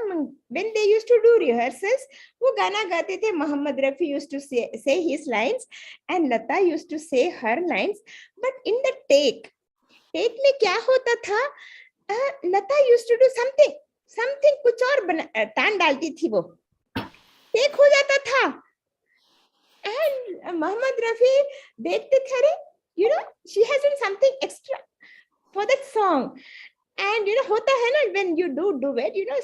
when they used to do rehearsals, वो गाना गाते थे. Mohammad Rafi used to say his lines and Lata used to say her lines. But in the take में क्या होता था, लता used to do something कुछ और तान डालती थी, वो टेक हो जाता था. एंड मोहम्मद रफी देखते थे, अरे you know she has done something extra for that song. And you know होता है ना, when you do duet, you know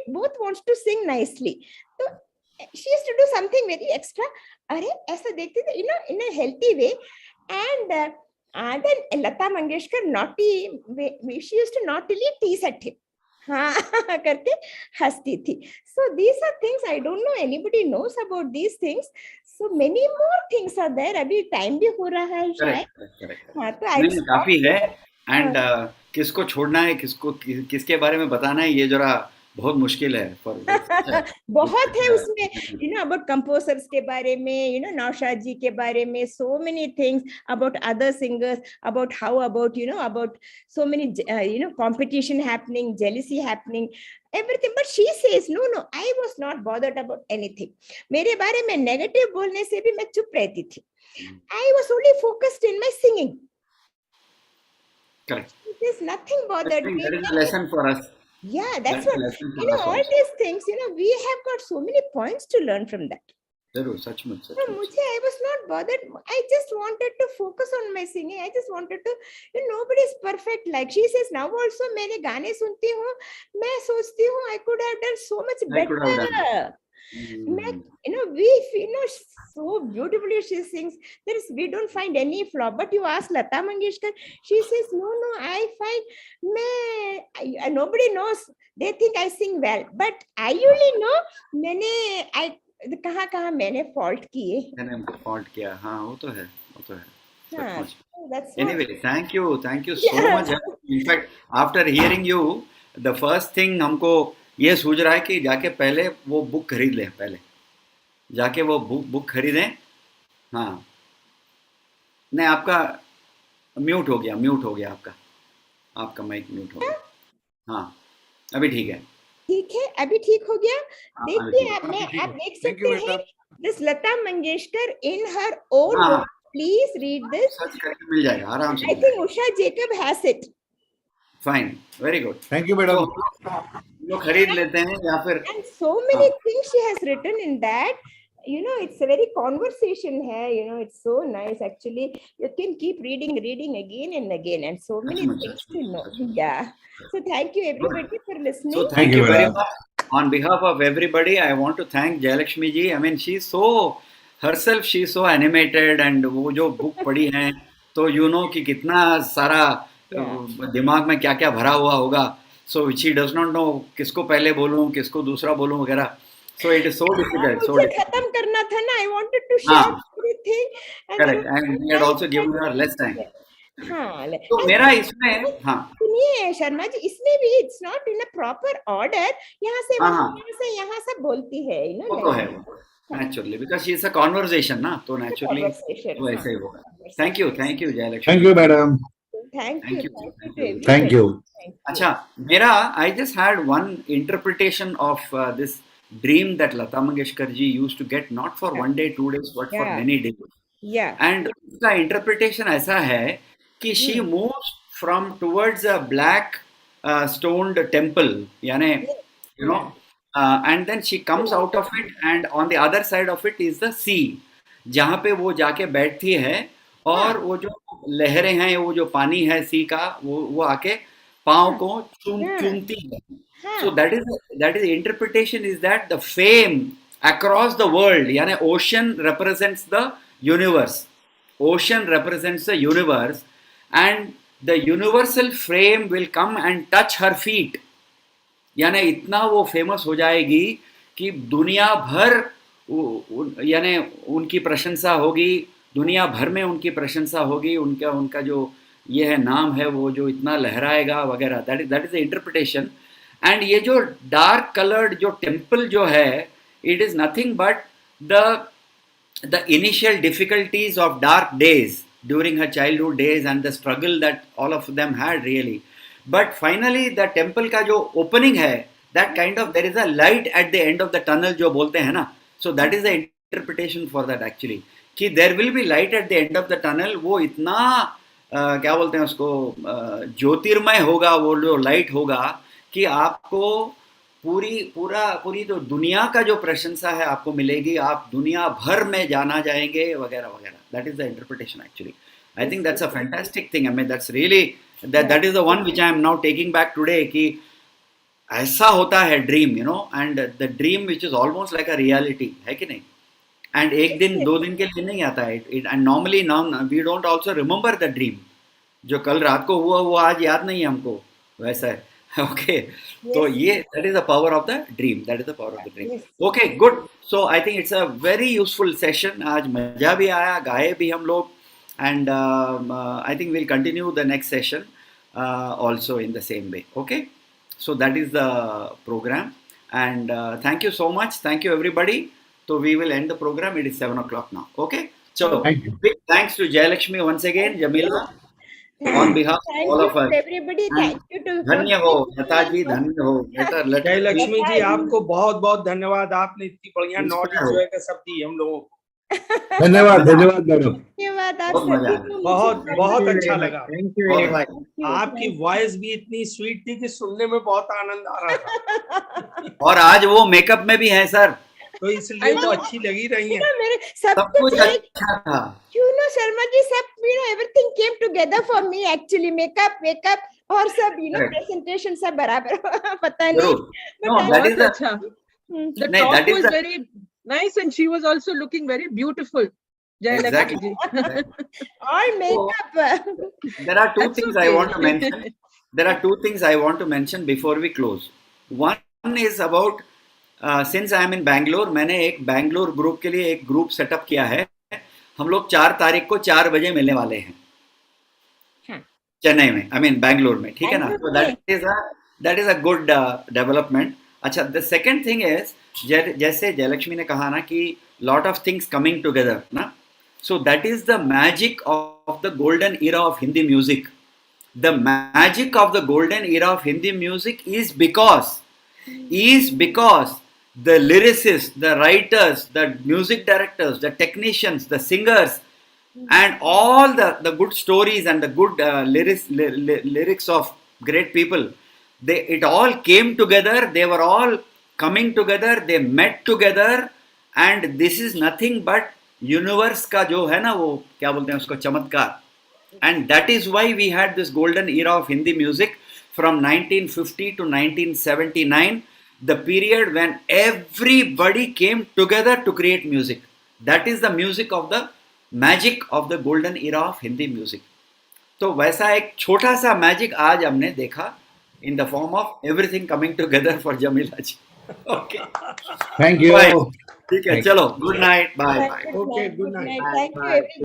both wants to sing nicely. So she used to do something very extra. अरे ऐसा देखते थे, you know, in a healthy way. And then Lata Mangeshkar naughty, she used to naughtily tease at him. हाँ करके हंसती थी. So these are things I don't know anybody knows about these things. So many more things are there. अभी time भी हो रहा है शायद. हाँ तो नहीं, काफी है. एंड किसको छोड़ना है, किसके बारे में बताना है, ये जरा बहुत मुश्किल है. बहुत है उसमें, you know, about composers के बारे में, you know, नौशाद जी के बारे में, so many things about other singers, about how about, you know, about so many you know, competition happening, jealousy happening, everything. But she says no, I was not bothered about anything. मेरे बारे में negative बोलने से भी मैं चुप रहती थी. I was only focused in my singing. Correct. There's nothing bothered me. That is a lesson for us. Yeah, that's what, you know, all these things, you know, we have got so many points to learn from that. जरूर, सचमुच. So, I was not bothered. I just wanted to focus on my singing. I just wanted to, you know, nobody is perfect. Like she says, now also मैंने गाने सुनती हूँ, मैं सोचती हूँ I could have done so much better. You know, you know, so beautifully she sings. We don't find any flaw. But you ask Lata Mangeshkar, she says, no, I find nobody knows. They think I sing well, but I only know कहाँ मैंने fault किए. मैंने fault किया. हाँ, वो तो है. हाँ, anyway, thank you so much. In fact, after hearing you, the first thing हमको ये सूझ रहा है कि जाके पहले वो बुक खरीद लें. पहले जाके वो बुक खरीदें. हाँ, नहीं, आपका म्यूट हो गया आपका माइक म्यूट हो गया. हाँ, अभी ठीक है. अभी ठीक हो गया. देखिए आप देख सकते हैं this Lata Mangeshkar in her own words. Please read this. Search करके मिल जाएगा आराम से. I think Usha Jacob has it. Fine, very good. Thank you, madam. लोग खरीद लेते हैं या फिर. And so many things she has written in that. You know, it's a very conversation here. You know, it's so nice. Actually, you can keep reading again and again, and so many things to know. Yeah. So thank you everybody for listening. So thank you very much. on behalf of everybody, I want to thank Jayalakshmi ji. I mean, she's so herself, she's so animated, and वो जो book पढ़ी है, तो you know कि कितना सारा दिमाग में क्या क्या भरा हुआ होगा. So she does not know किसको पहले बोलूं, किसको दूसरा बोलूं वगैरह. So it is so difficult. So मुझे खत्म करना था ना. I wanted to share everything. Correct. And we had also given her less time. हाँ. तो मेरा इसमें सुनिए शर्मा जी, इसमें भी it's not in a proper order. यहाँ से वहाँ, यहाँ से यहाँ सब बोलती है, वो तो है naturally, because she is a conversation ना, तो naturally वो ऐसे ही होगा. Thank you Jayalakshmi. Thank you, madam. Thank you. Thank you. अच्छा, मेरा I just had one interpretation of this dream that Lata Mangeshkar ji used to get, not for 1 day 2 days, but for many days. And उसका interpretation ऐसा है कि she moves from towards a black stoned temple, यानी you know, and then she comes out of it, and on the other side of it is the sea, जहाँ पे वो जाके बैठती है, और वो जो लहरें हैं, वो जो पानी है सी का, वो आके पाँव को चूमती है. So that is the interpretation is that the fame across the world, यानी ocean represents the universe. Ocean represents the universe, and the universal fame will come and touch her feet. यानी इतना वो फेमस हो जाएगी कि दुनिया भर यानी उनकी प्रशंसा होगी, दुनिया भर में उनकी प्रशंसा होगी, उनका जो ये है नाम है वो जो इतना लहराएगा वगैरह. That is the interpretation. And ये जो डार्क कलर्ड जो टेम्पल जो है, it is nothing but the initial difficulties of dark days during her childhood days and the struggle that all of them had really. But finally the temple का जो opening है, that kind of their is a light at the end of the tunnel जो बोलते हैं ना. So that is the interpretation for that actually, कि there will be light at the end of the tunnel. वो इतना क्या बोलते हैं उसको, ज्योतिर्मय होगा वो जो लाइट होगा, कि आपको पूरी तो दुनिया का जो प्रशंसा है आपको मिलेगी, आप दुनिया भर में जाना जाएंगे वगैरह वगैरह. That is the interpretation actually. I think that's a fantastic thing. I mean that's really that is the one which I am now taking back today, कि ऐसा होता है dream, you know, and the dream which is almost like a reality, है कि नहीं. And एक दिन 2 दिन के लिए नहीं आता है. And normally we don't also remember the dream. जो कल रात को हुआ वो आज याद नहीं है हमको, वैसा है. ओके, तो ये that is the power of the dream. That is the power of the dream. Okay, good. So I think it's a very useful session. आज मजा भी आया, गाए भी हम लोग, and I think will continue the next session also in the same way. Okay, so that is the program, and thank you so much. Thank you everybody. So we will end the program. It is 7 o'clock now. Okay. So big thanks to Jayalakshmi once again, Jamila, on behalf of all of us. Everybody, thank you to. धन्य हो लता जी, धन्य हो. जयलक्ष्मी जी, आपको बहुत बहुत धन्यवाद. आपने इतनी बढ़िया नॉलेज जो है कि सब दी हम लोगों को. धन्यवाद मैडम. धन्यवाद. बहुत बहुत अच्छा लगा. Thank you very much. आपकी वॉइस भी इतनी स्वीट थी कि सुनने में बहुत आनंद आ रहा था. और आज वो मेकअप में भी है सर, तो इसलिए तो अच्छी लगी रही है. सब कुछ अच्छा था. You know, Sharma ji, everything came together for me actually. Makeup और सब, presentation सब बराबर. पता नहीं. No, that is अच्छा. The top was very nice, and she was also looking very beautiful. Exactly. All makeup. There are two things I want to mention. There are two things I want to mention before we close. One is about since I am in Bangalore, मैंने एक Bangalore group के लिए एक group setup किया है. हम लोग 4 तारीख को 4 बजे मिलने वाले हैं चेन्नई में, आई मीन बैंगलोर में. ठीक है ना. तो that is a good development. अच्छा, द सेकेंड थिंग इज, जैसे जयलक्ष्मी ने कहा ना कि lot of things coming together ना. So that is the magic of the golden era of Hindi music. The magic of the golden era of Hindi music is because the lyricists, the writers, the music directors, the technicians, the singers, and all the good stories and the good lyrics of great people, it all came together. They were all coming together, they met together, and this is nothing but universe का जो है ना, वो क्या बोलते हैं उसको, चमत्कार. And that is why we had this golden era of Hindi music from 1950 to 1979. the period when everybody came together to create music. That is the music of the magic of the golden era of Hindi music. तो वैसा एक छोटा सा magic आज हमने देखा in the form of everything coming together for Jamila ji. Okay. Thank you. Bye. ठीक है, Thank you. चलो, good night, bye bye. Okay, good night. Thank you, everyone.